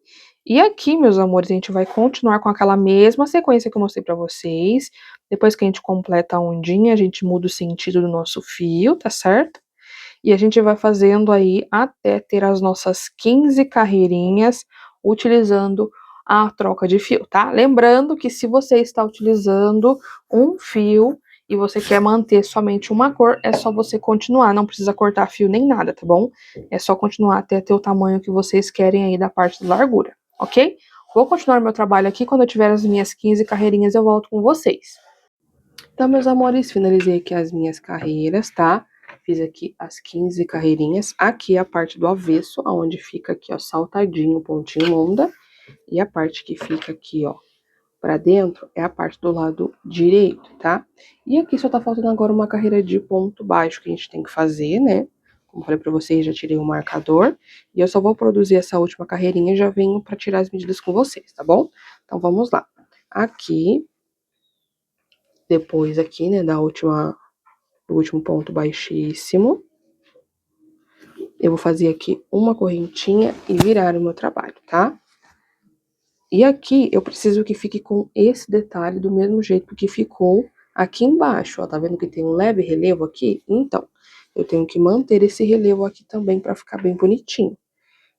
E aqui, meus amores, a gente vai continuar com aquela mesma sequência que eu mostrei pra vocês. Depois que a gente completa a ondinha, a gente muda o sentido do nosso fio, tá certo? E a gente vai fazendo aí até ter as nossas 15 carreirinhas utilizando a troca de fio, tá? Lembrando que se você está utilizando um fio e você quer manter somente uma cor, é só você continuar, não precisa cortar fio nem nada, tá bom? É só continuar até ter o tamanho que vocês querem aí da parte de largura, ok? Vou continuar meu trabalho aqui, quando eu tiver as minhas 15 carreirinhas eu volto com vocês. Então, meus amores, finalizei aqui as minhas carreiras, tá? Fiz aqui as 15 carreirinhas. Aqui é a parte do avesso, onde fica aqui, ó, saltadinho, pontinho onda. E a parte que fica aqui, ó, pra dentro, é a parte do lado direito, tá? E aqui só tá faltando agora uma carreira de ponto baixo que a gente tem que fazer, né? Como falei pra vocês, já tirei o marcador. E eu só vou produzir essa última carreirinha e já venho pra tirar as medidas com vocês, tá bom? Então, vamos lá. Aqui, depois aqui, né, do último ponto baixíssimo, eu vou fazer aqui uma correntinha e virar o meu trabalho, tá? E aqui eu preciso que fique com esse detalhe do mesmo jeito que ficou aqui embaixo, ó, tá vendo que tem um leve relevo aqui? Então, eu tenho que manter esse relevo aqui também pra ficar bem bonitinho.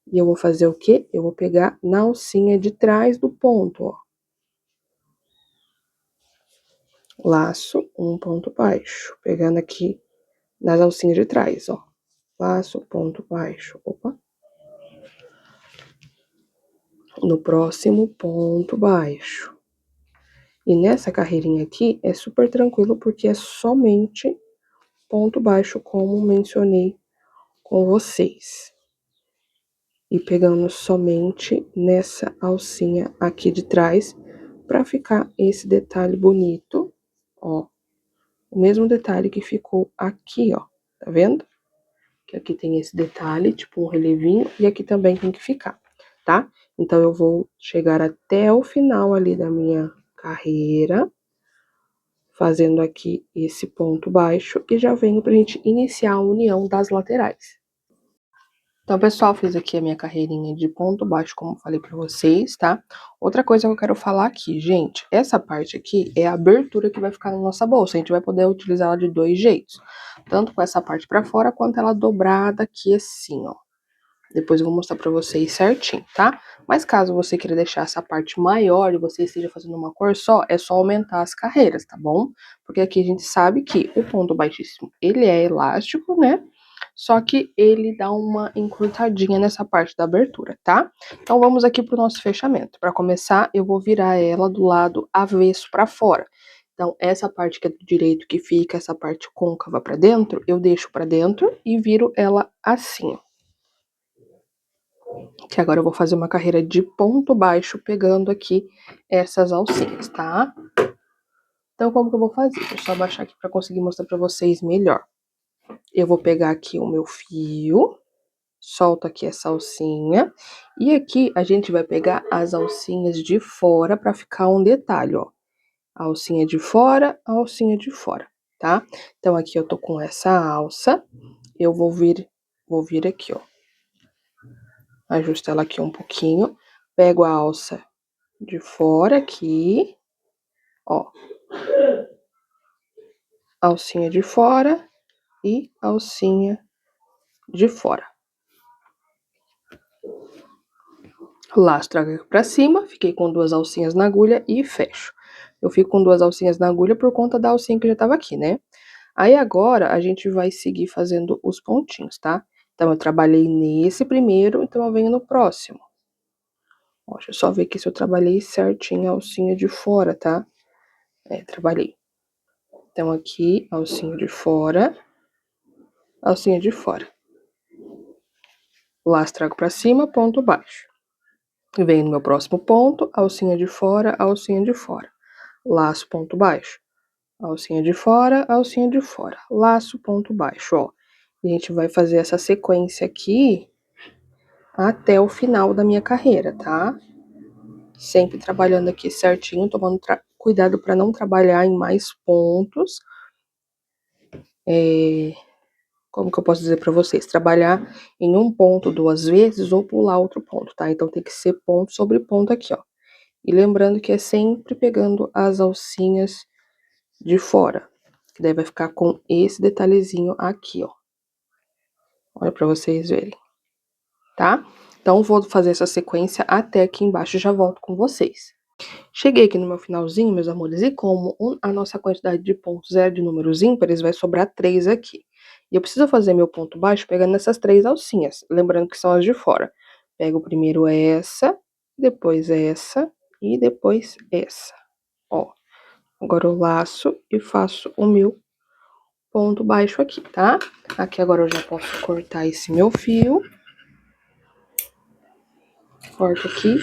E eu vou fazer o quê? Eu vou pegar na alcinha de trás do ponto, ó. Laço um ponto baixo, pegando aqui nas alcinhas de trás, ó. Laço, ponto baixo, opa. No próximo ponto baixo. E nessa carreirinha aqui é super tranquilo porque é somente ponto baixo, como mencionei com vocês. E pegando somente nessa alcinha aqui de trás para ficar esse detalhe bonito, ó. O mesmo detalhe que ficou aqui, ó. Tá vendo? Que aqui tem esse detalhe, tipo um relevinho, e aqui também tem que ficar, tá? Então, eu vou chegar até o final ali da minha carreira, fazendo aqui esse ponto baixo, e já venho pra gente iniciar a união das laterais. Então, pessoal, fiz aqui a minha carreirinha de ponto baixo, como falei pra vocês, tá? Outra coisa que eu quero falar aqui, gente, essa parte aqui é a abertura que vai ficar na nossa bolsa. A gente vai poder utilizar ela de dois jeitos. Tanto com essa parte pra fora, quanto ela dobrada aqui assim, ó. Depois eu vou mostrar pra vocês certinho, tá? Mas caso você queira deixar essa parte maior e você esteja fazendo uma cor só, é só aumentar as carreiras, tá bom? Porque aqui a gente sabe que o ponto baixíssimo, ele é elástico, né? Só que ele dá uma encurtadinha nessa parte da abertura, tá? Então vamos aqui pro nosso fechamento. Para começar, eu vou virar ela do lado avesso para fora. Então essa parte que é do direito que fica essa parte côncava para dentro, eu deixo para dentro e viro ela assim, ó. Que agora eu vou fazer uma carreira de ponto baixo pegando aqui essas alcinhas, tá? Então como que eu vou fazer? Deixa eu só abaixar aqui para conseguir mostrar para vocês melhor. Eu vou pegar aqui o meu fio, solto aqui essa alcinha, e aqui a gente vai pegar as alcinhas de fora para ficar um detalhe, ó. A alcinha de fora, a alcinha de fora, tá? Então aqui eu tô com essa alça, eu vou vir aqui, ó. Ajusto ela aqui um pouquinho, pego a alça de fora aqui, ó. Alcinha de fora e alcinha de fora. Laço, trago aqui pra cima, fiquei com duas alcinhas na agulha e fecho. Eu fico com duas alcinhas na agulha por conta da alcinha que já tava aqui, né? Aí agora a gente vai seguir fazendo os pontinhos, tá? Então eu trabalhei nesse primeiro, então eu venho no próximo. Ó, deixa eu só ver aqui se eu trabalhei certinho a alcinha de fora, tá? É, trabalhei. Então aqui, alcinha de fora, alcinha de fora. Laço, trago pra cima, ponto baixo. Venho no meu próximo ponto, alcinha de fora, alcinha de fora. Laço, ponto baixo. Alcinha de fora, alcinha de fora. Laço, ponto baixo, ó. E a gente vai fazer essa sequência aqui até o final da minha carreira, tá? Sempre trabalhando aqui certinho, tomando cuidado para não trabalhar em mais pontos. como que eu posso dizer pra vocês? Trabalhar em um ponto 2 vezes ou pular outro ponto, tá? Então tem que ser ponto sobre ponto aqui, ó. E lembrando que é sempre pegando as alcinhas de fora, que daí vai ficar com esse detalhezinho aqui, ó. Olha pra vocês verem, tá? Então vou fazer essa sequência até aqui embaixo e já volto com vocês. Cheguei aqui no meu finalzinho, meus amores, e como a nossa quantidade de pontos é de números ímpares, vai sobrar 3 aqui. E eu preciso fazer meu ponto baixo pegando essas 3 alcinhas, lembrando que são as de fora. Pego primeiro essa, depois essa e depois essa, ó. Agora eu laço e faço o meu ponto baixo aqui, tá? Aqui agora eu já posso cortar esse meu fio. Corto aqui,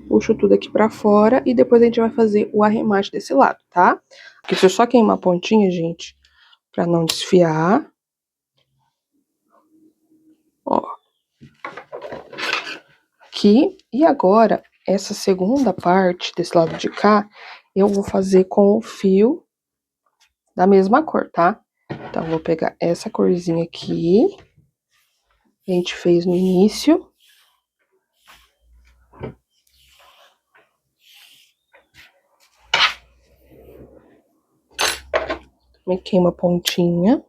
puxo tudo aqui pra fora e depois a gente vai fazer o arremate desse lado, tá? Aqui deixa eu só queimar a pontinha, gente, pra não desfiar. Ó. Aqui, e agora, essa segunda parte desse lado de cá, eu vou fazer com o fio da mesma cor, tá? Então, eu vou pegar essa corzinha aqui, que a gente fez no início. Me queima a pontinha.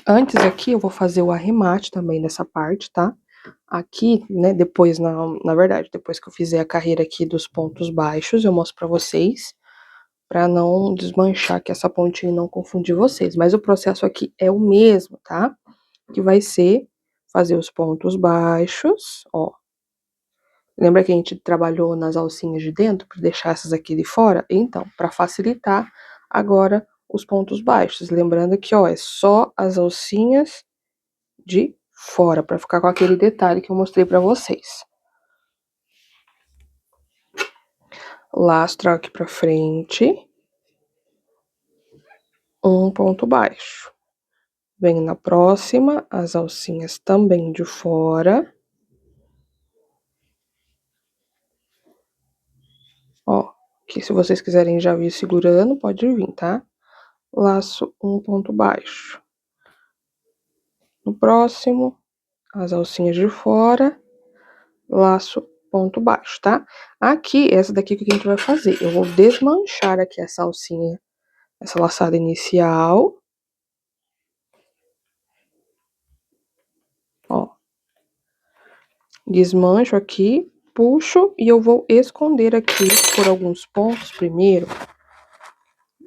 Antes aqui, eu vou fazer o arremate também nessa parte, tá? Aqui, né, depois, na verdade, depois que eu fizer a carreira aqui dos pontos baixos, eu mostro pra vocês, pra não desmanchar aqui essa pontinha e não confundir vocês. Mas o processo aqui é o mesmo, tá? Que vai ser fazer os pontos baixos, ó. Lembra que a gente trabalhou nas alcinhas de dentro para deixar essas aqui de fora? Então, para facilitar, agora os pontos baixos. Lembrando que, ó, é só as alcinhas de fora, para ficar com aquele detalhe que eu mostrei para vocês. Lastro aqui pra frente. Um ponto baixo. Venho na próxima, as alcinhas também de fora. Ó, que se vocês quiserem já vir segurando, pode vir, tá? Laço um ponto baixo. No próximo, as alcinhas de fora, laço ponto baixo, tá? Aqui, essa daqui que a gente vai fazer, eu vou desmanchar aqui essa alcinha, essa laçada inicial. Ó. Desmancho aqui, puxo e eu vou esconder aqui por alguns pontos primeiro,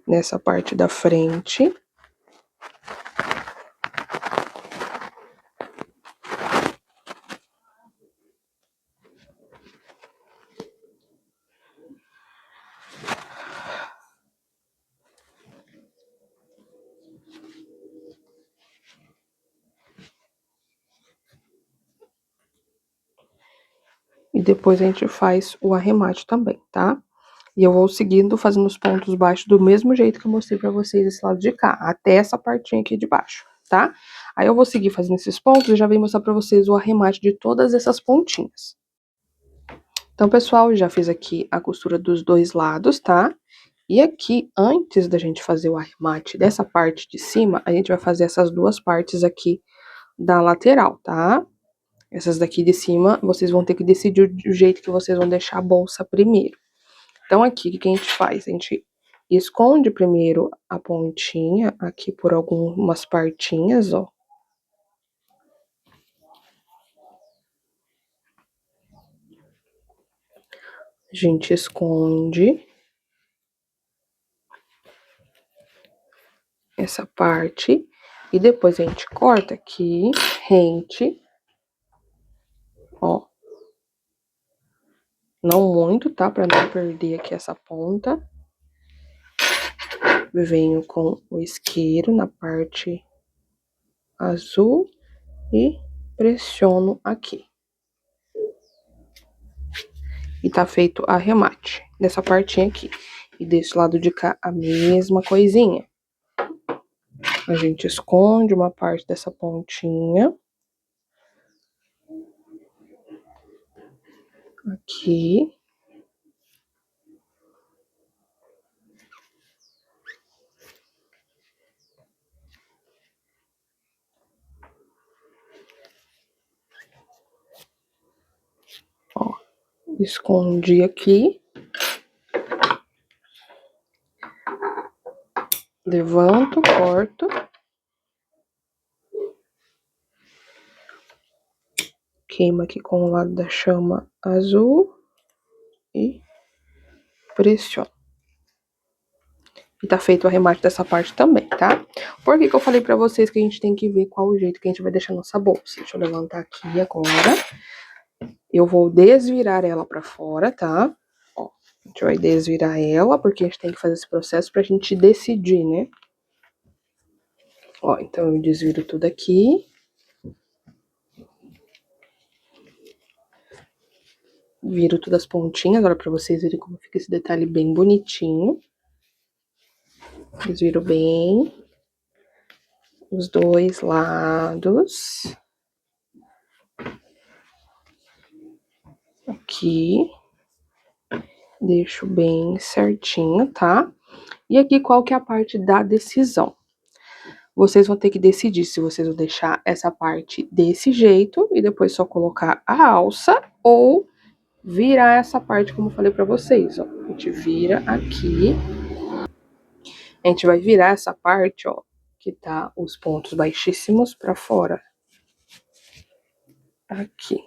nessa parte da frente. E depois a gente faz o arremate também, tá? E eu vou seguindo, fazendo os pontos baixos do mesmo jeito que eu mostrei pra vocês esse lado de cá, até essa partinha aqui de baixo, tá? Aí eu vou seguir fazendo esses pontos e já venho mostrar pra vocês o arremate de todas essas pontinhas. Então, pessoal, já fiz aqui a costura dos dois lados, tá? E aqui, antes da gente fazer o arremate dessa parte de cima, a gente vai fazer essas duas partes aqui da lateral, tá? Essas daqui de cima, vocês vão ter que decidir o jeito que vocês vão deixar a bolsa primeiro. Então, aqui, o que a gente faz? A gente esconde primeiro a pontinha aqui por algumas partinhas, ó. A gente esconde essa parte e depois a gente corta aqui, rente, ó. Não muito, tá? Pra não perder aqui essa ponta. Venho com o isqueiro na parte azul e pressiono aqui. E tá feito arremate dessa partinha aqui. E desse lado de cá a mesma coisinha. A gente esconde uma parte dessa pontinha. Aqui. Escondi aqui. Levanto, corto. Queima aqui com o lado da chama azul. E pressiono. E tá feito o arremate dessa parte também, tá? Por que que eu falei pra vocês que a gente tem que ver qual o jeito que a gente vai deixar nossa bolsa? Deixa eu levantar aqui agora. Eu vou desvirar ela pra fora, tá? Ó, a gente vai desvirar ela, porque a gente tem que fazer esse processo pra gente decidir, né? Ó, então eu desviro tudo aqui. Viro todas as pontinhas, agora pra vocês verem como fica esse detalhe bem bonitinho. Desviro bem os dois lados. Aqui. Deixo bem certinho, tá? E aqui, qual que é a parte da decisão? Vocês vão ter que decidir se vocês vão deixar essa parte desse jeito e depois só colocar a alça ou virar essa parte como eu falei pra vocês, ó. A gente vira aqui. A gente vai virar essa parte, ó, que tá os pontos baixíssimos pra fora. Aqui.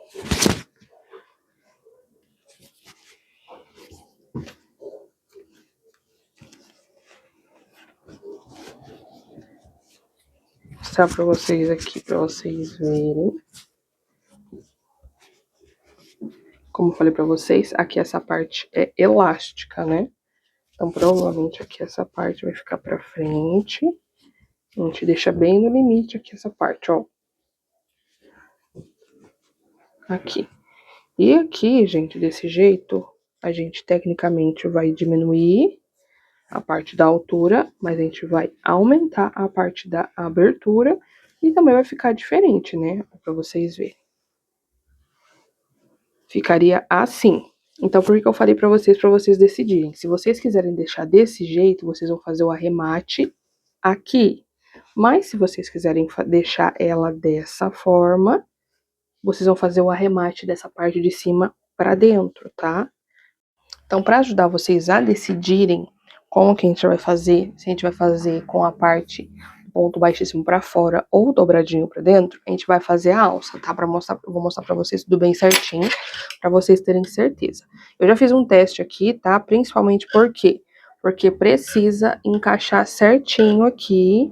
Vou mostrar pra vocês aqui, pra vocês verem. Como eu falei pra vocês, aqui essa parte é elástica, né? Então, provavelmente aqui essa parte vai ficar pra frente. A gente deixa bem no limite aqui essa parte, ó. Aqui. E aqui, gente, desse jeito, a gente tecnicamente vai diminuir a parte da altura, mas a gente vai aumentar a parte da abertura e também vai ficar diferente, né? Pra vocês verem. Ficaria assim. Então, por que eu falei pra vocês decidirem? Se vocês quiserem deixar desse jeito, vocês vão fazer o arremate aqui. Mas se vocês quiserem deixar ela dessa forma, vocês vão fazer o arremate dessa parte de cima pra dentro, tá? Então, pra ajudar vocês a decidirem como que a gente vai fazer, se a gente vai fazer com a parte ponto baixíssimo pra fora ou dobradinho pra dentro, a gente vai fazer a alça, tá? Eu vou mostrar pra vocês tudo bem certinho, pra vocês terem certeza. Eu já fiz um teste aqui, tá? Principalmente por quê? Porque precisa encaixar certinho aqui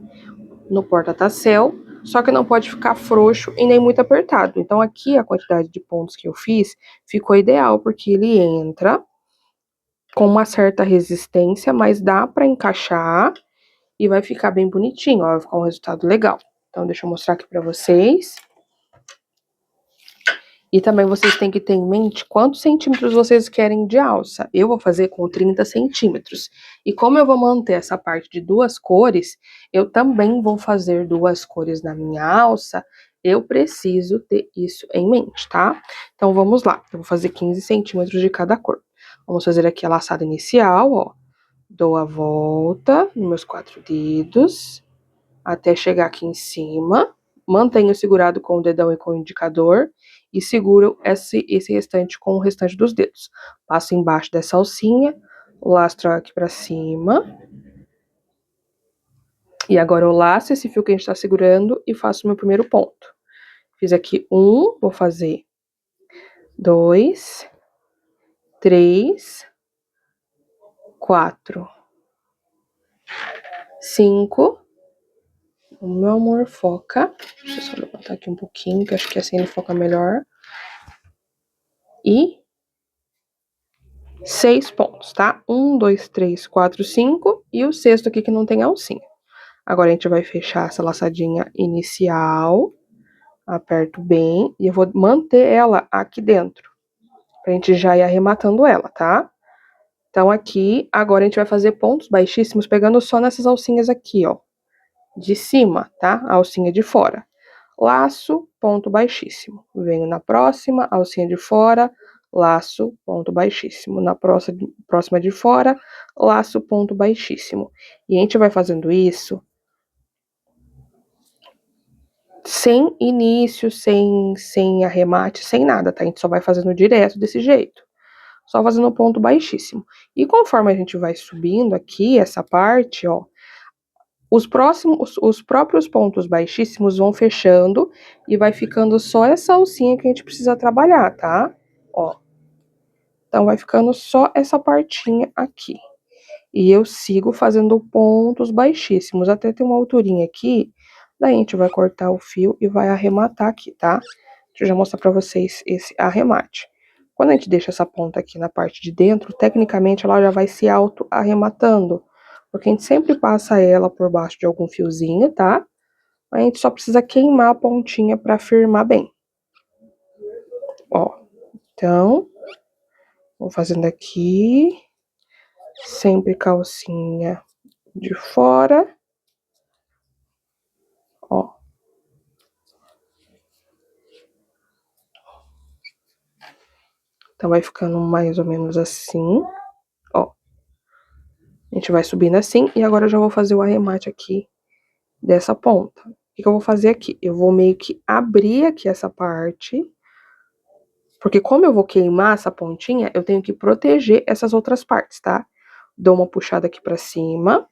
no porta-tassel, só que não pode ficar frouxo e nem muito apertado. Então aqui a quantidade de pontos que eu fiz ficou ideal, porque ele entra com uma certa resistência, mas dá pra encaixar e vai ficar bem bonitinho, ó, vai ficar um resultado legal. Então deixa eu mostrar aqui pra vocês. E também vocês têm que ter em mente quantos centímetros vocês querem de alça. Eu vou fazer com 30 centímetros. E como eu vou manter essa parte de duas cores, eu também vou fazer duas cores na minha alça. Eu preciso ter isso em mente, tá? Então vamos lá. Eu vou fazer 15 centímetros de cada cor. Vamos fazer aqui a laçada inicial, ó. Dou a volta nos meus 4 dedos até chegar aqui em cima. Mantenho segurado com o dedão e com o indicador e seguro esse restante com o restante dos dedos. Passo embaixo dessa alcinha, lastro aqui pra cima. E agora eu laço esse fio que a gente tá segurando e faço o meu primeiro ponto. Fiz aqui um, vou fazer 2, 3, 4, 5. O meu amor, foca. Deixa eu só levantar aqui um pouquinho, que acho que assim ele foca melhor. E 6 pontos, tá? 1, 2, 3, 4, 5 e o sexto aqui que não tem alcinha. Agora a gente vai fechar essa laçadinha inicial, aperto bem e eu vou manter ela aqui dentro, pra gente já ir arrematando ela, tá? Então aqui, agora a gente vai fazer pontos baixíssimos pegando só nessas alcinhas aqui, ó, de cima, tá? A alcinha de fora. Laço, ponto baixíssimo. Venho na próxima, alcinha de fora, laço, ponto baixíssimo. Na próxima de fora, laço, ponto baixíssimo. E a gente vai fazendo isso sem início, sem arremate, sem nada, tá? A gente só vai fazendo direto desse jeito. só fazendo ponto baixíssimo. E conforme a gente vai subindo aqui, essa parte, ó, os próprios pontos baixíssimos vão fechando e vai ficando só essa alcinha que a gente precisa trabalhar, tá? Ó. Então, vai ficando só essa partinha aqui. E eu sigo fazendo pontos baixíssimos, até ter uma alturinha aqui, daí a gente vai cortar o fio e vai arrematar aqui, tá? Deixa eu já mostrar pra vocês esse arremate. Quando a gente deixa essa ponta aqui na parte de dentro, tecnicamente ela já vai se auto-arrematando, porque a gente sempre passa ela por baixo de algum fiozinho, tá? A gente só precisa queimar a pontinha pra firmar bem. Ó, então, vou fazendo aqui, sempre calcinha de fora, ó. Então, vai ficando mais ou menos assim, ó. A gente vai subindo assim, e agora eu já vou fazer o arremate aqui dessa ponta. O que eu vou fazer aqui? Eu vou meio que abrir aqui essa parte, porque como eu vou queimar essa pontinha, eu tenho que proteger essas outras partes, tá? Dou uma puxada aqui pra cima,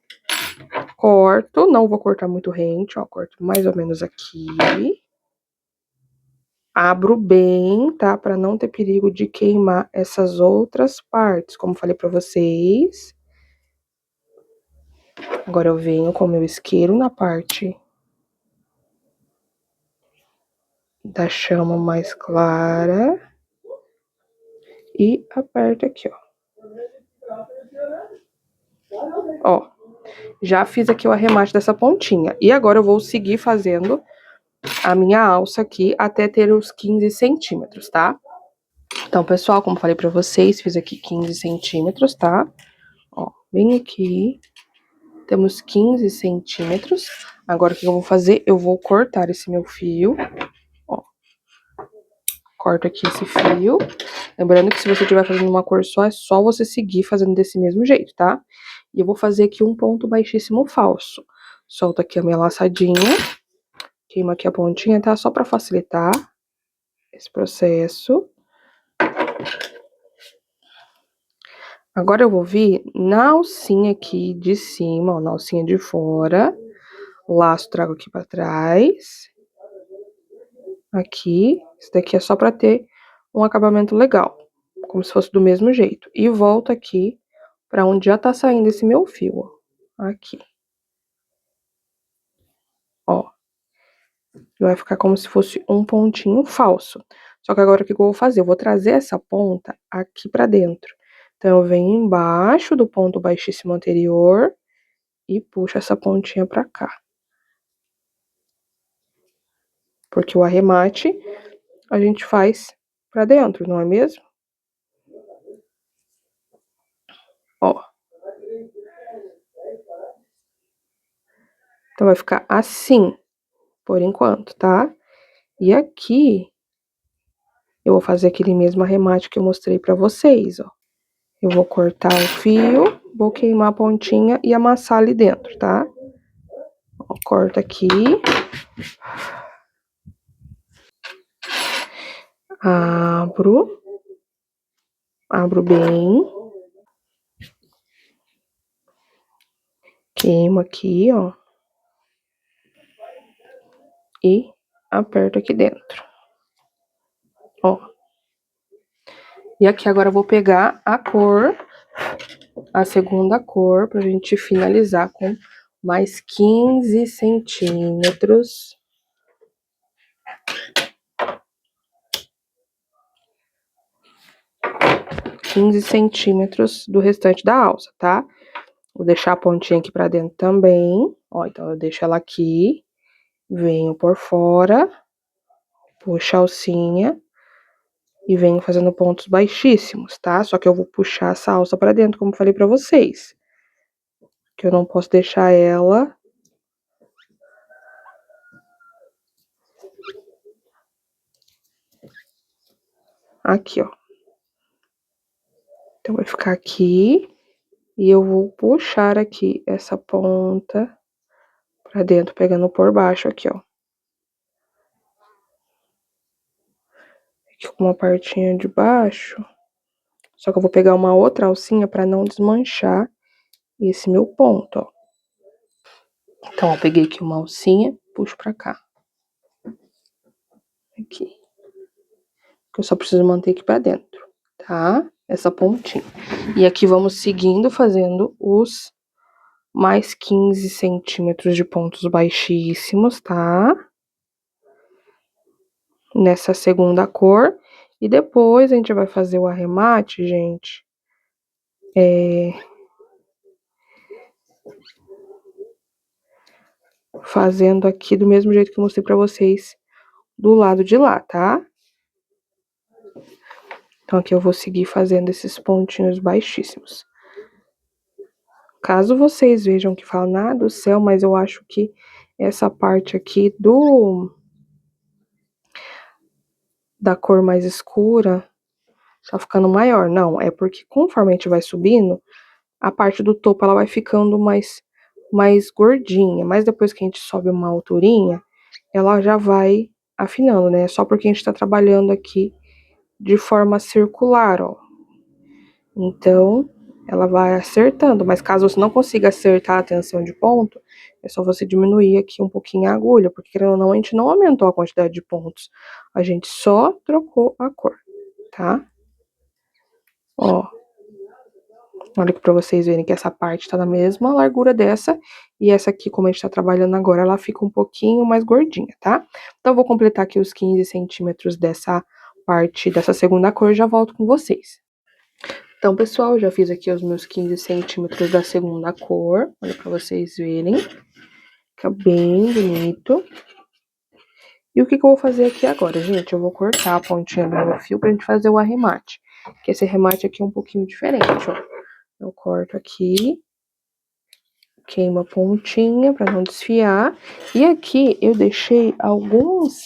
corto, não vou cortar muito rente, ó, corto mais ou menos aqui. Abro bem, tá? Pra não ter perigo de queimar essas outras partes, como falei pra vocês. Agora eu venho com o meu isqueiro na parte da chama mais clara e aperto aqui, ó. Ó, já fiz aqui o arremate dessa pontinha. E agora eu vou seguir fazendo a minha alça aqui até ter os 15 centímetros, tá? Então, pessoal, como falei pra vocês, fiz aqui 15 centímetros, tá? Ó, bem aqui. Temos 15 centímetros. Agora, o que eu vou fazer? Eu vou cortar esse meu fio. Ó, corto aqui esse fio. Lembrando que se você estiver fazendo uma cor só, é só você seguir fazendo desse mesmo jeito, tá? E eu vou fazer aqui um ponto baixíssimo falso. Solto aqui a minha laçadinha. Queimo aqui a pontinha, tá? Só pra facilitar esse processo. Agora eu vou vir na alcinha aqui de cima, ó, na alcinha de fora. Laço, trago aqui pra trás. Aqui. Isso daqui é só pra ter um acabamento legal. Como se fosse do mesmo jeito. E volto aqui pra onde já tá saindo esse meu fio, ó. Aqui. Ó. Vai ficar como se fosse um pontinho falso. Só que agora o que eu vou fazer? Eu vou trazer essa ponta aqui pra dentro. Então, eu venho embaixo do ponto baixíssimo anterior e puxo essa pontinha pra cá. Porque o arremate a gente faz pra dentro, não é mesmo? Ó. Então, vai ficar assim, por enquanto, tá? E aqui, eu vou fazer aquele mesmo arremate que eu mostrei pra vocês, ó. Eu vou cortar o fio, vou queimar a pontinha e amassar ali dentro, tá? Ó, corto aqui. Abro. Abro bem. Queimo aqui, ó. E aperto aqui dentro. Ó. E aqui agora eu vou pegar a cor, a segunda cor, pra gente finalizar com mais 15 centímetros. 15 centímetros do restante da alça, tá? Vou deixar a pontinha aqui pra dentro também. Ó, então eu deixo ela aqui. Venho por fora. Puxo a alcinha. E venho fazendo pontos baixíssimos, tá? Só que eu vou puxar essa alça pra dentro, como falei pra vocês. Que eu não posso deixar ela... Aqui, ó. Então, vai ficar aqui. E eu vou puxar aqui essa ponta pra dentro, pegando por baixo aqui, ó. Aqui com uma partinha de baixo. Só que eu vou pegar uma outra alcinha pra não desmanchar esse meu ponto, ó. Então, ó, peguei aqui uma alcinha, puxo pra cá. Aqui. Que eu só preciso manter aqui pra dentro, tá? Essa pontinha. E aqui vamos seguindo fazendo os mais 15 centímetros de pontos baixíssimos, tá? Nessa segunda cor. E depois a gente vai fazer o arremate, gente. Fazendo aqui do mesmo jeito que eu mostrei pra vocês do lado de lá, tá? Então, aqui eu vou seguir fazendo esses pontinhos baixíssimos. Caso vocês vejam que falam, ah, do céu, mas eu acho que essa parte aqui da cor mais escura tá ficando maior. Não, é porque conforme a gente vai subindo, a parte do topo ela vai ficando mais gordinha. Mas depois que a gente sobe uma alturinha, ela já vai afinando, né? Só porque a gente tá trabalhando aqui de forma circular, ó. Então, ela vai acertando, mas caso você não consiga acertar a tensão de ponto, é só você diminuir aqui um pouquinho a agulha, porque querendo ou não, a gente não aumentou a quantidade de pontos, a gente só trocou a cor, tá? Ó, olha aqui pra vocês verem que essa parte tá na mesma largura dessa, e essa aqui, como a gente tá trabalhando agora, ela fica um pouquinho mais gordinha, tá? Então, eu vou completar aqui os 15 centímetros dessa parte, dessa segunda cor, e já volto com vocês. Então, pessoal, já fiz aqui os meus 15 centímetros da segunda cor, olha pra vocês verem. Fica bem bonito. E o que eu vou fazer aqui agora, gente? Eu vou cortar a pontinha do meu fio pra gente fazer o arremate. Que esse arremate aqui é um pouquinho diferente, ó. Eu corto aqui, queimo a pontinha pra não desfiar. E aqui eu deixei alguns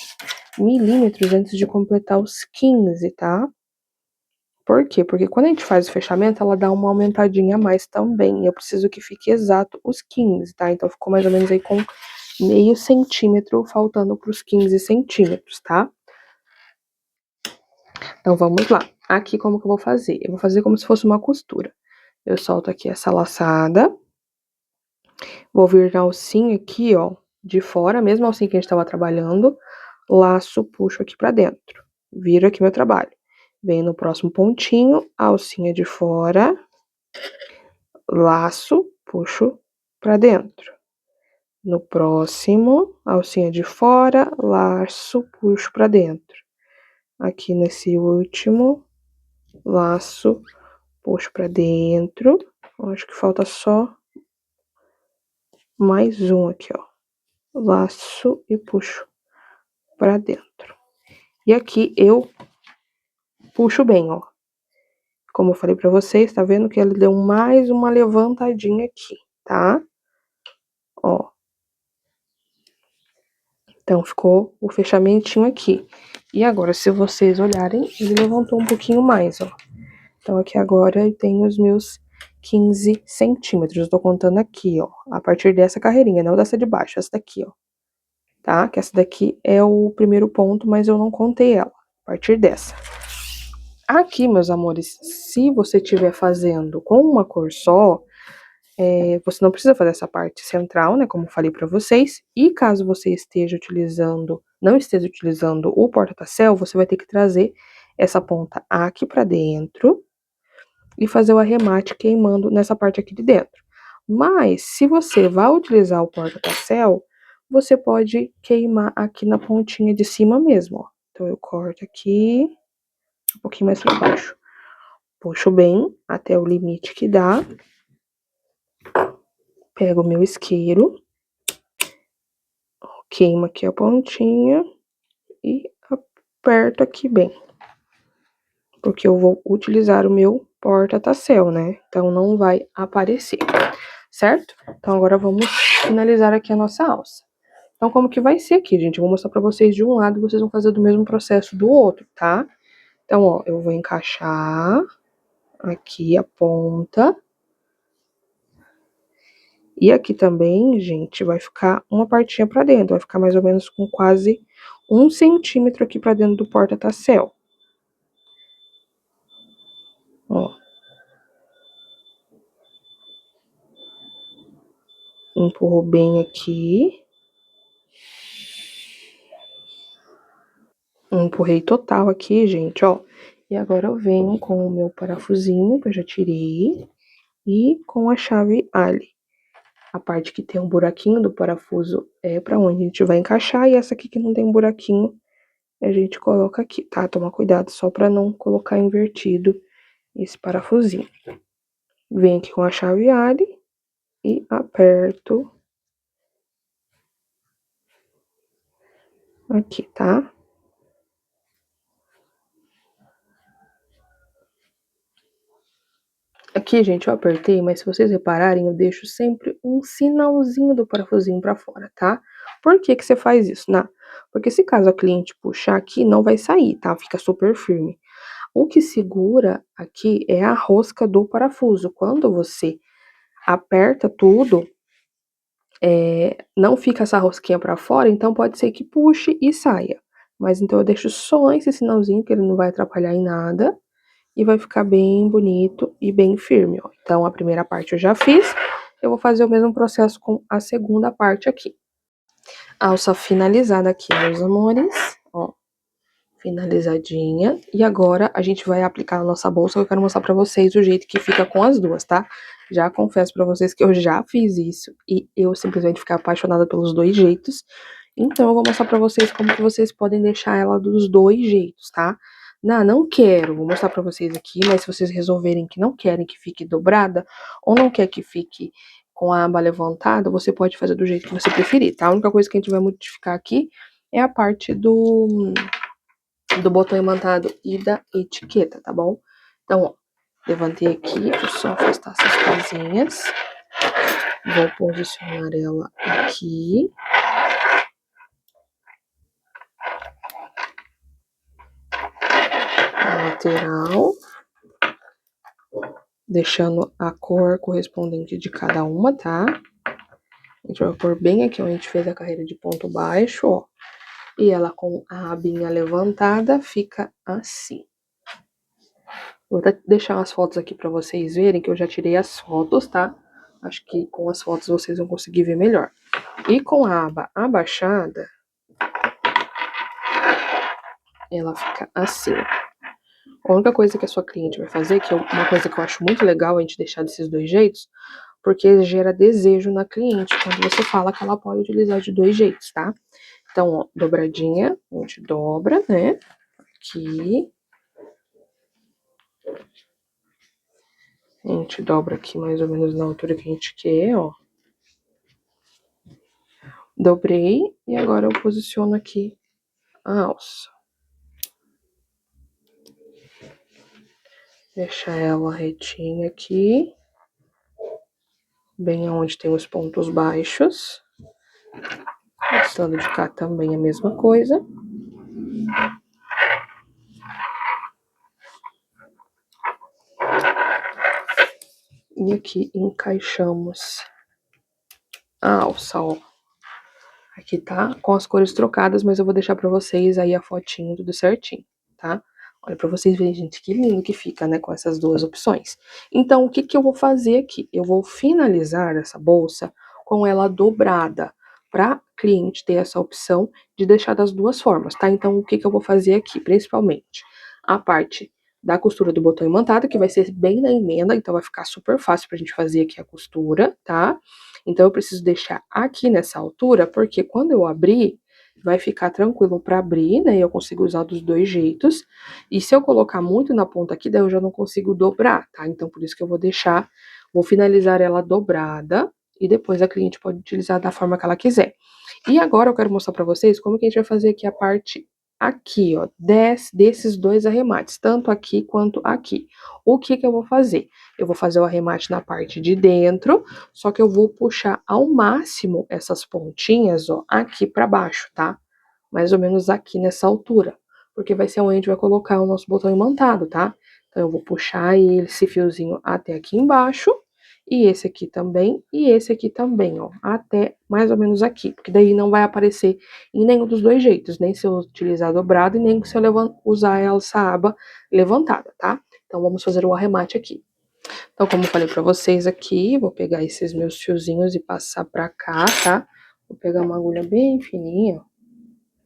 milímetros antes de completar os 15, tá? Por quê? Porque quando a gente faz o fechamento, ela dá uma aumentadinha a mais também. Eu preciso que fique exato os 15, tá? Então, ficou mais ou menos aí com meio centímetro, faltando para os 15 centímetros, tá? Então, vamos lá. Aqui, como que eu vou fazer? Eu vou fazer como se fosse uma costura. Eu solto aqui essa laçada. Vou vir na alcinha aqui, ó, de fora, a mesma alcinha que a gente tava trabalhando. Laço, puxo aqui pra dentro. Viro aqui meu trabalho. Venho no próximo pontinho, alcinha de fora. Laço, puxo pra dentro. No próximo, alcinha de fora, laço, puxo pra dentro. Aqui nesse último, laço, puxo pra dentro. Acho que falta só mais um aqui, ó. Laço e puxo pra dentro. E aqui eu puxo bem, ó. Como eu falei pra vocês, tá vendo que ele deu mais uma levantadinha aqui, tá? Ó. Então, ficou o fechamentinho aqui. E agora, se vocês olharem, ele levantou um pouquinho mais, ó. Então, aqui agora eu tenho os meus 15 centímetros. Eu tô contando aqui, ó, a partir dessa carreirinha, não dessa de baixo, essa daqui, ó. Tá? Que essa daqui é o primeiro ponto, mas eu não contei ela. A partir dessa. Aqui, meus amores, se você estiver fazendo com uma cor só, você não precisa fazer essa parte central, né, como eu falei pra vocês. E caso você não esteja utilizando o porta-tassel, você vai ter que trazer essa ponta aqui pra dentro e fazer o arremate queimando nessa parte aqui de dentro. Mas, se você vai utilizar o porta-tassel, você pode queimar aqui na pontinha de cima mesmo, ó. Então, eu corto aqui, um pouquinho mais pra baixo. Puxo bem até o limite que dá. Pego o meu isqueiro. Queimo aqui a pontinha e aperto aqui bem. Porque eu vou utilizar o meu porta-tassel, né? Então, não vai aparecer, certo? Então, agora vamos finalizar aqui a nossa alça. Então, como que vai ser aqui, gente? Eu vou mostrar pra vocês de um lado e vocês vão fazer do mesmo processo do outro, tá? Então, ó, eu vou encaixar aqui a ponta. E aqui também, gente, vai ficar uma partinha pra dentro. Vai ficar mais ou menos com quase 1 centímetro aqui pra dentro do porta-tassel. Ó. Empurrou bem aqui. Empurrei total aqui, gente, ó. E agora eu venho com o meu parafusinho, que eu já tirei, e com a chave Allen. A parte que tem um buraquinho do parafuso é pra onde a gente vai encaixar, e essa aqui que não tem um buraquinho, a gente coloca aqui, tá? Toma cuidado só pra não colocar invertido esse parafusinho. Venho aqui com a chave Allen e aperto aqui, tá? Aqui, gente, eu apertei, mas se vocês repararem, eu deixo sempre um sinalzinho do parafusinho pra fora, tá? Por que que você faz isso, né? Porque se caso a cliente puxar aqui, não vai sair, tá? Fica super firme. O que segura aqui é a rosca do parafuso. Quando você aperta tudo, não fica essa rosquinha pra fora, então pode ser que puxe e saia. Mas então eu deixo só esse sinalzinho, que ele não vai atrapalhar em nada. E vai ficar bem bonito e bem firme, ó. Então, a primeira parte eu já fiz, eu vou fazer o mesmo processo com a segunda parte aqui. Alça finalizada aqui, meus amores, ó, finalizadinha. E agora, a gente vai aplicar a nossa bolsa, eu quero mostrar pra vocês o jeito que fica com as duas, tá? Já confesso pra vocês que eu já fiz isso e eu simplesmente fiquei apaixonada pelos dois jeitos. Então, eu vou mostrar pra vocês como que vocês podem deixar ela dos dois jeitos, tá? Não quero, vou mostrar pra vocês aqui, mas se vocês resolverem que não querem que fique dobrada, ou não quer que fique com a aba levantada, você pode fazer do jeito que você preferir, tá? A única coisa que a gente vai modificar aqui é a parte do botão imantado e da etiqueta, tá bom? Então, ó, levantei aqui, deixa eu só afastar essas coisinhas. Vou posicionar ela aqui. Na lateral. Deixando a cor correspondente de cada uma, tá? A gente vai pôr bem aqui onde a gente fez a carreira de ponto baixo, ó. E ela com a abinha levantada fica assim. Vou até deixar umas fotos aqui pra vocês verem, que eu já tirei as fotos, tá? Acho que com as fotos vocês vão conseguir ver melhor. E com a aba abaixada, ela fica assim. A única coisa que a sua cliente vai fazer, que é uma coisa que eu acho muito legal a gente deixar desses dois jeitos, porque gera desejo na cliente quando você fala que ela pode utilizar de dois jeitos, tá? Então, ó, dobradinha, a gente dobra, né? Aqui. A gente dobra aqui mais ou menos na altura que a gente quer, ó. Dobrei e agora eu posiciono aqui a alça. Deixar ela retinha aqui. Bem onde tem os pontos baixos. Esse lado de cá também é a mesma coisa. E aqui encaixamos a alça, ó. Aqui tá com as cores trocadas, mas eu vou deixar pra vocês aí a fotinho tudo certinho, tá? Olha pra vocês verem, gente, que lindo que fica, né, com essas duas opções. Então, o que que eu vou fazer aqui? Eu vou finalizar essa bolsa com ela dobrada, pra cliente ter essa opção de deixar das duas formas, tá? Então, o que que eu vou fazer aqui, principalmente? A parte da costura do botão imantado, que vai ser bem na emenda, então vai ficar super fácil pra gente fazer aqui a costura, tá? Então, eu preciso deixar aqui nessa altura, porque quando eu abrir, vai ficar tranquilo para abrir, né? Eu consigo usar dos dois jeitos. E se eu colocar muito na ponta aqui, daí eu já não consigo dobrar, tá? Então, por isso que eu vou deixar, vou finalizar ela dobrada, e depois a cliente pode utilizar da forma que ela quiser. E agora eu quero mostrar para vocês como que a gente vai fazer aqui a parte aqui, ó, desses dois arremates, tanto aqui quanto aqui. O que que eu vou fazer? Eu vou fazer o arremate na parte de dentro, só que eu vou puxar ao máximo essas pontinhas, ó, aqui pra baixo, tá? Mais ou menos aqui nessa altura, porque vai ser onde a gente vai colocar o nosso botão imantado, tá? Então eu vou puxar esse fiozinho até aqui embaixo, e esse aqui também, ó, até mais ou menos aqui, porque daí não vai aparecer em nenhum dos dois jeitos, nem se eu utilizar dobrado e nem se eu usar essa aba levantada, tá? Então, vamos fazer o arremate aqui. Então, como eu falei pra vocês aqui, vou pegar esses meus fiozinhos e passar pra cá, tá? Vou pegar uma agulha bem fininha, vou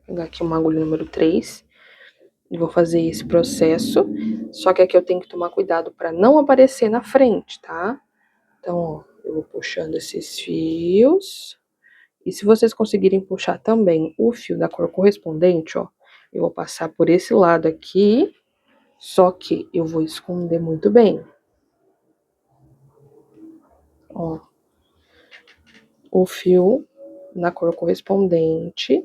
pegar aqui uma agulha número 3, e vou fazer esse processo. Só que aqui eu tenho que tomar cuidado pra não aparecer na frente, tá? Então, ó, eu vou puxando esses fios. E se vocês conseguirem puxar também o fio da cor correspondente, ó, eu vou passar por esse lado aqui, só que eu vou esconder muito bem. Ó, o fio na cor correspondente,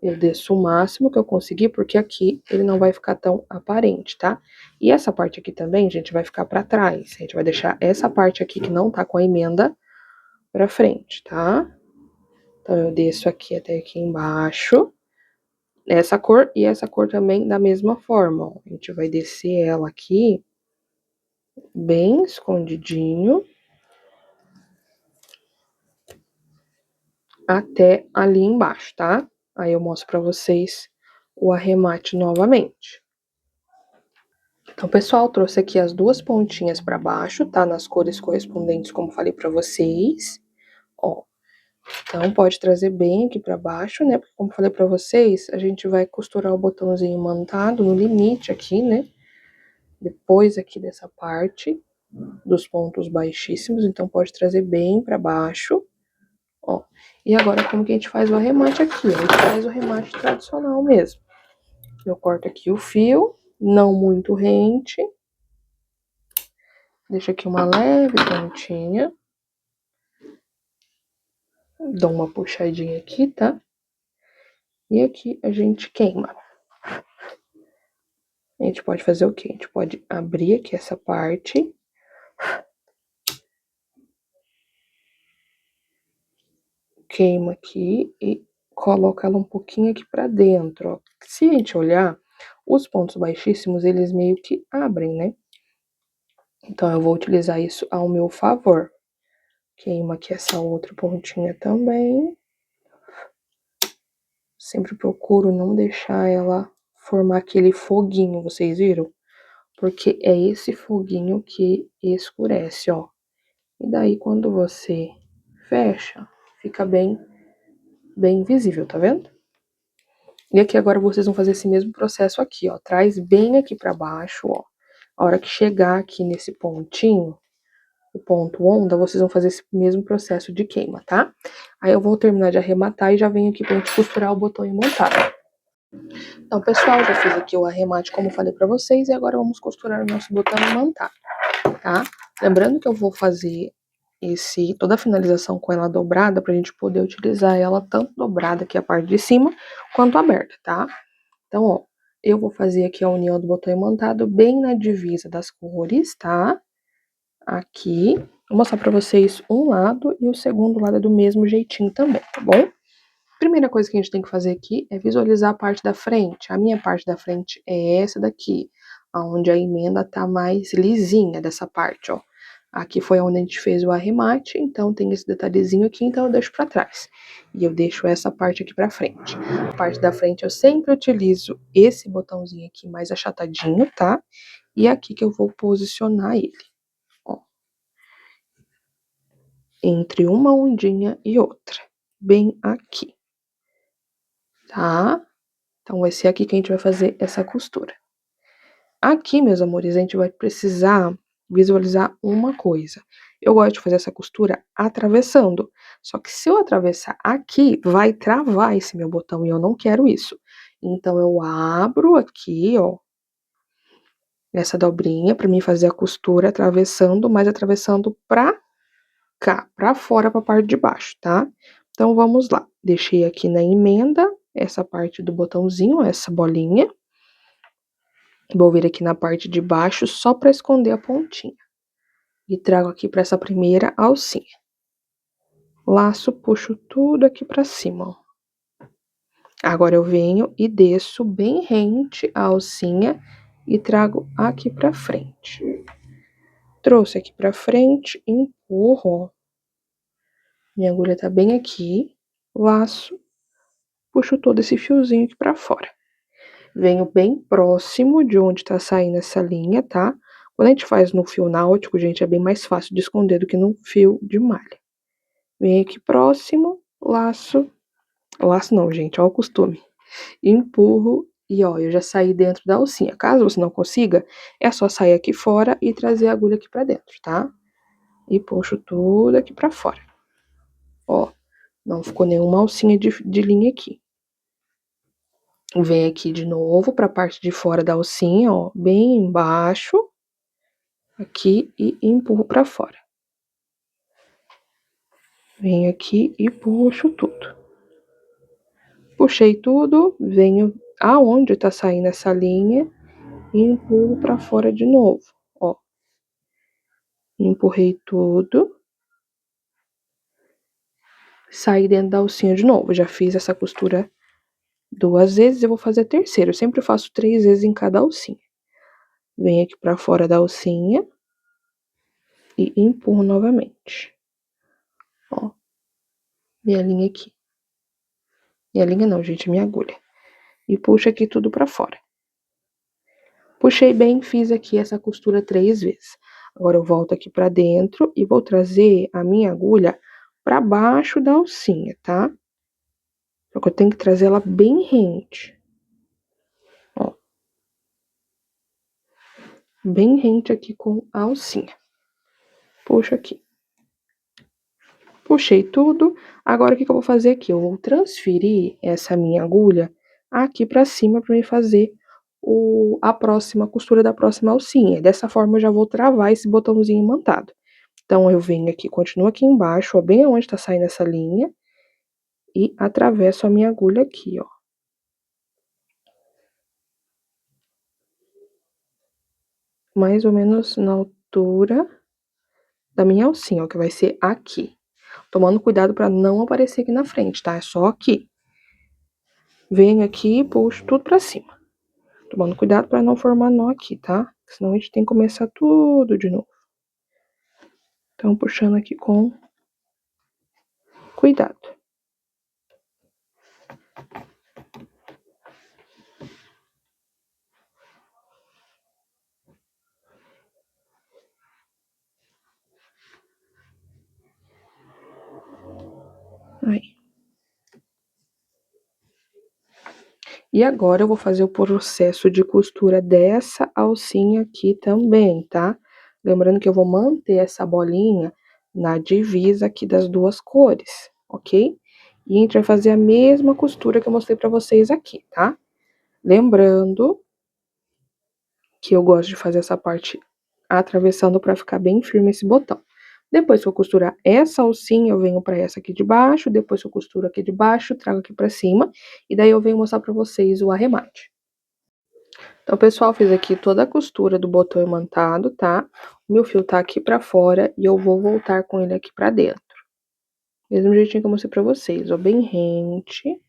eu desço o máximo que eu conseguir, porque aqui ele não vai ficar tão aparente, tá? E essa parte aqui também, gente, vai ficar pra trás. A gente vai deixar essa parte aqui que não tá com a emenda pra frente, tá? Então, eu desço aqui até aqui embaixo, essa cor e essa cor também da mesma forma, ó. A gente vai descer ela aqui, bem escondidinho, até ali embaixo, tá? Aí eu mostro pra vocês o arremate novamente. Então, pessoal, trouxe aqui as duas pontinhas pra baixo, tá? Nas cores correspondentes, como falei pra vocês. Ó, então pode trazer bem aqui pra baixo, né? Porque como falei pra vocês, a gente vai costurar o botãozinho imantado no limite aqui, né? Depois aqui dessa parte dos pontos baixíssimos, então pode trazer bem pra baixo. Ó, e agora como que a gente faz o arremate aqui? A gente faz o arremate tradicional mesmo. Eu corto aqui o fio, não muito rente. Deixo aqui uma leve pontinha. Dou uma puxadinha aqui, tá? E aqui a gente queima. A gente pode fazer o quê? A gente pode abrir aqui essa parte. Queima aqui e coloca ela um pouquinho aqui pra dentro, ó. Se a gente olhar, os pontos baixíssimos, eles meio que abrem, né? Então, eu vou utilizar isso ao meu favor. Queima aqui essa outra pontinha também. Sempre procuro não deixar ela formar aquele foguinho, vocês viram? Porque é esse foguinho que escurece, ó. E daí, quando você fecha, fica bem visível, tá vendo? E aqui agora vocês vão fazer esse mesmo processo aqui, ó. Traz bem aqui pra baixo, ó. A hora que chegar aqui nesse pontinho, o ponto onda, vocês vão fazer esse mesmo processo de queima, tá? Aí eu vou terminar de arrematar e já venho aqui pra gente costurar o botão imantado. Então, pessoal, já fiz aqui o arremate, como eu falei pra vocês, e agora vamos costurar o nosso botão imantado, tá? Lembrando que eu vou fazer toda a finalização com ela dobrada pra gente poder utilizar ela tanto dobrada aqui a parte de cima, quanto aberta, tá? Então, ó, eu vou fazer aqui a união do botão imantado bem na divisa das cores, tá? Aqui, vou mostrar pra vocês um lado e o segundo lado é do mesmo jeitinho também, tá bom? Primeira coisa que a gente tem que fazer aqui é visualizar a parte da frente. A minha parte da frente é essa daqui, onde a emenda tá mais lisinha dessa parte, ó. Aqui foi onde a gente fez o arremate, então tem esse detalhezinho aqui, então eu deixo pra trás. E eu deixo essa parte aqui pra frente. A parte da frente eu sempre utilizo esse botãozinho aqui mais achatadinho, tá? E aqui que eu vou posicionar ele, ó. Entre uma ondinha e outra, bem aqui, tá? Então vai ser aqui que a gente vai fazer essa costura. Aqui, meus amores, a gente vai precisar visualizar uma coisa. Eu gosto de fazer essa costura atravessando. Só que se eu atravessar aqui, vai travar esse meu botão e eu não quero isso. Então, eu abro aqui, ó, essa dobrinha pra mim fazer a costura atravessando, mas atravessando pra cá, pra fora, pra parte de baixo, tá? Então, vamos lá. Deixei aqui na emenda essa parte do botãozinho, essa bolinha. Vou vir aqui na parte de baixo só para esconder a pontinha. E trago aqui para essa primeira alcinha. Laço, puxo tudo aqui para cima, ó. Agora eu venho e desço bem rente a alcinha e trago aqui para frente. Trouxe aqui para frente, empurro, ó. Minha agulha tá bem aqui. Laço, puxo todo esse fiozinho aqui para fora. Venho bem próximo de onde tá saindo essa linha, tá? Quando a gente faz no fio náutico, gente, é bem mais fácil de esconder do que no fio de malha. Vem aqui próximo, laço. Laço não, gente, ó o costume. Empurro e ó, eu já saí dentro da alcinha. Caso você não consiga, é só sair aqui fora e trazer a agulha aqui pra dentro, tá? E puxo tudo aqui pra fora. Ó, não ficou nenhuma alcinha de linha aqui. Vem aqui de novo pra parte de fora da alcinha, ó, bem embaixo. Aqui e empurro pra fora. Venho aqui e puxo tudo. Puxei tudo, venho aonde tá saindo essa linha e empurro pra fora de novo, ó. Empurrei tudo. Saí dentro da alcinha de novo. Já fiz essa costura 2 vezes, eu vou fazer a terceira. Eu sempre faço 3 vezes em cada alcinha. Venho aqui pra fora da alcinha e empurro novamente. Ó, minha linha aqui. Minha linha não, gente, minha agulha. E puxo aqui tudo pra fora. Puxei bem, fiz aqui essa costura 3 vezes. Agora eu volto aqui pra dentro e vou trazer a minha agulha pra baixo da alcinha, tá? Só que eu tenho que trazer ela bem rente. Ó. Bem rente aqui com a alcinha. Puxo aqui. Puxei tudo. Agora, o que eu vou fazer aqui? Eu vou transferir essa minha agulha aqui pra cima pra mim fazer a próxima costura da próxima alcinha. Dessa forma, eu já vou travar esse botãozinho imantado. Então, eu venho aqui, continuo aqui embaixo, ó, bem onde tá saindo essa linha. E atravesso a minha agulha aqui, ó. Mais ou menos na altura da minha alcinha, ó, que vai ser aqui. Tomando cuidado pra não aparecer aqui na frente, tá? É só aqui. Venho aqui e puxo tudo pra cima. Tomando cuidado pra não formar nó aqui, tá? Senão a gente tem que começar tudo de novo. Então, puxando aqui com cuidado. Aí. E agora eu vou fazer o processo de costura dessa alcinha aqui também, tá? Lembrando que eu vou manter essa bolinha na divisa aqui das duas cores, ok? E a gente vai fazer a mesma costura que eu mostrei pra vocês aqui, tá? Lembrando que eu gosto de fazer essa parte atravessando pra ficar bem firme esse botão. Depois que eu costurar essa alcinha, eu venho pra essa aqui de baixo, depois que eu costuro aqui de baixo, trago aqui pra cima, e daí eu venho mostrar pra vocês o arremate. Então, pessoal, fiz aqui toda a costura do botão imantado, tá? O meu fio tá aqui pra fora e eu vou voltar com ele aqui pra dentro. Mesmo jeitinho que eu mostrei pra vocês, ó, bem rente.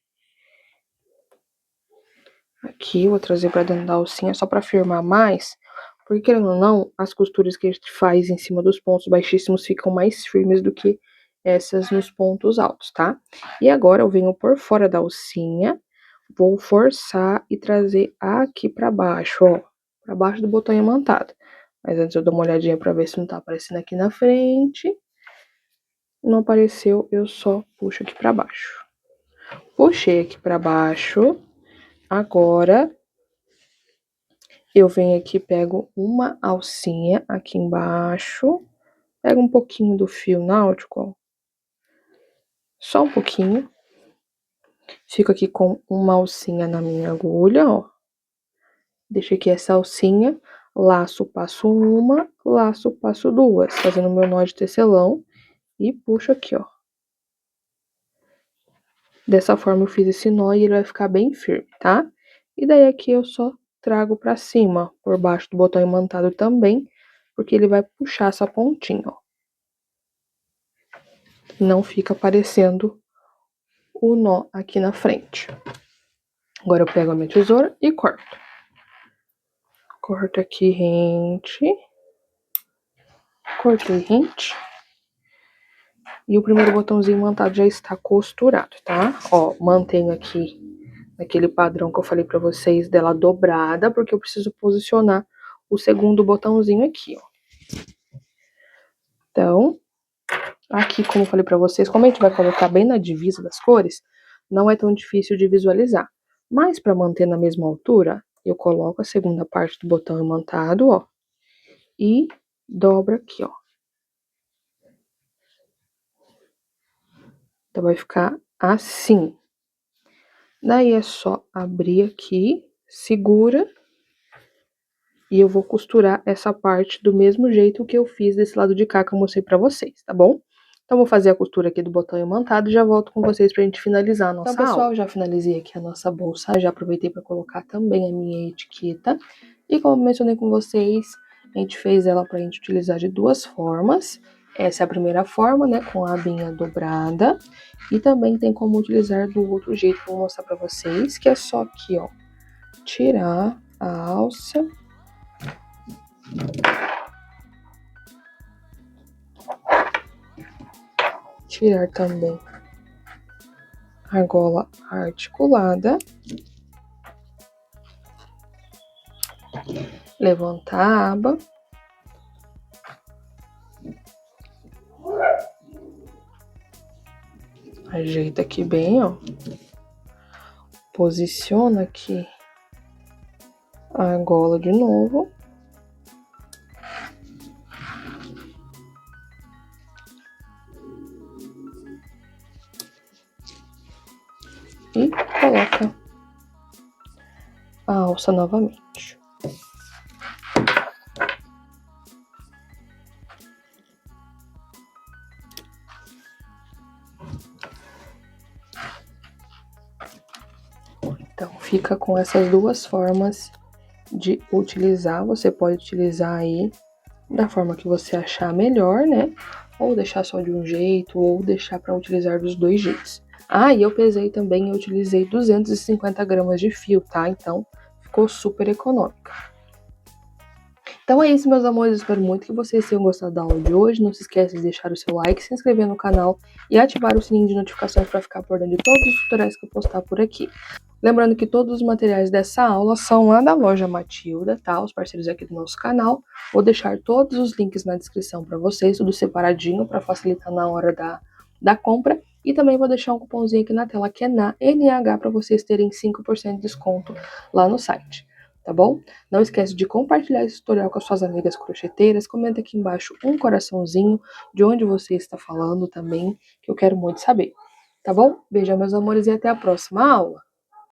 Aqui, vou trazer pra dentro da alcinha só pra firmar mais, porque querendo ou não, as costuras que a gente faz em cima dos pontos baixíssimos ficam mais firmes do que essas nos pontos altos, tá? E agora eu venho por fora da alcinha, vou forçar e trazer aqui pra baixo, ó, pra baixo do botão imantado. Mas antes eu dou uma olhadinha pra ver se não tá aparecendo aqui na frente. Não apareceu, eu só puxo aqui pra baixo. Puxei aqui pra baixo. Agora, eu venho aqui, pego uma alcinha aqui embaixo. Pego um pouquinho do fio náutico, ó. Só um pouquinho. Fico aqui com uma alcinha na minha agulha, ó. Deixo aqui essa alcinha. Laço, passo uma, laço, passo duas. Fazendo meu nó de tecelão. E puxo aqui, ó. Dessa forma eu fiz esse nó e ele vai ficar bem firme, tá? E daí aqui eu só trago pra cima, por baixo do botão imantado também, porque ele vai puxar essa pontinha, ó. Não fica aparecendo o nó aqui na frente. Agora eu pego a minha tesoura e corto. Corto aqui rente. Cortei rente. E o primeiro botãozinho imantado já está costurado, tá? Ó, mantenho aqui naquele padrão que eu falei pra vocês dela dobrada, porque eu preciso posicionar o segundo botãozinho aqui, ó. Então, aqui, como eu falei pra vocês, como a gente vai colocar bem na divisa das cores, não é tão difícil de visualizar. Mas para manter na mesma altura, eu coloco a segunda parte do botão imantado, ó, e dobro aqui, ó. Então, vai ficar assim. Daí, é só abrir aqui, segura, e eu vou costurar essa parte do mesmo jeito que eu fiz desse lado de cá que eu mostrei pra vocês, tá bom? Então, vou fazer a costura aqui do botão imantado e já volto com vocês pra gente finalizar a nossa aula. Então, pessoal, já finalizei aqui a nossa bolsa, já aproveitei pra colocar também a minha etiqueta. E como eu mencionei com vocês, a gente fez ela pra gente utilizar de duas formas. Essa é a primeira forma, né, com a abinha dobrada. E também tem como utilizar do outro jeito que eu vou mostrar pra vocês, que é só aqui, ó, tirar a alça. Tirar também a argola articulada. Levantar a aba. Ajeita aqui bem, ó. Posiciona aqui a argola de novo. E coloca a alça novamente. Então, fica com essas duas formas de utilizar. Você pode utilizar aí da forma que você achar melhor, né? Ou deixar só de um jeito, ou deixar para utilizar dos dois jeitos. Ah, e eu pesei também, eu utilizei 250 gramas de fio, tá? Então, ficou super econômica. Então é isso, meus amores. Espero muito que vocês tenham gostado da aula de hoje. Não se esqueça de deixar o seu like, se inscrever no canal e ativar o sininho de notificações para ficar por dentro de todos os tutoriais que eu postar por aqui. Lembrando que todos os materiais dessa aula são lá da loja Matilda, tá? Os parceiros aqui do nosso canal. Vou deixar todos os links na descrição para vocês, tudo separadinho para facilitar na hora da compra. E também vou deixar um cupomzinho aqui na tela que é na NH para vocês terem 5% de desconto lá no site. Tá bom? Não esquece de compartilhar esse tutorial com as suas amigas crocheteiras. Comenta aqui embaixo um coraçãozinho de onde você está falando também, que eu quero muito saber. Tá bom? Beijo, meus amores, e até a próxima aula!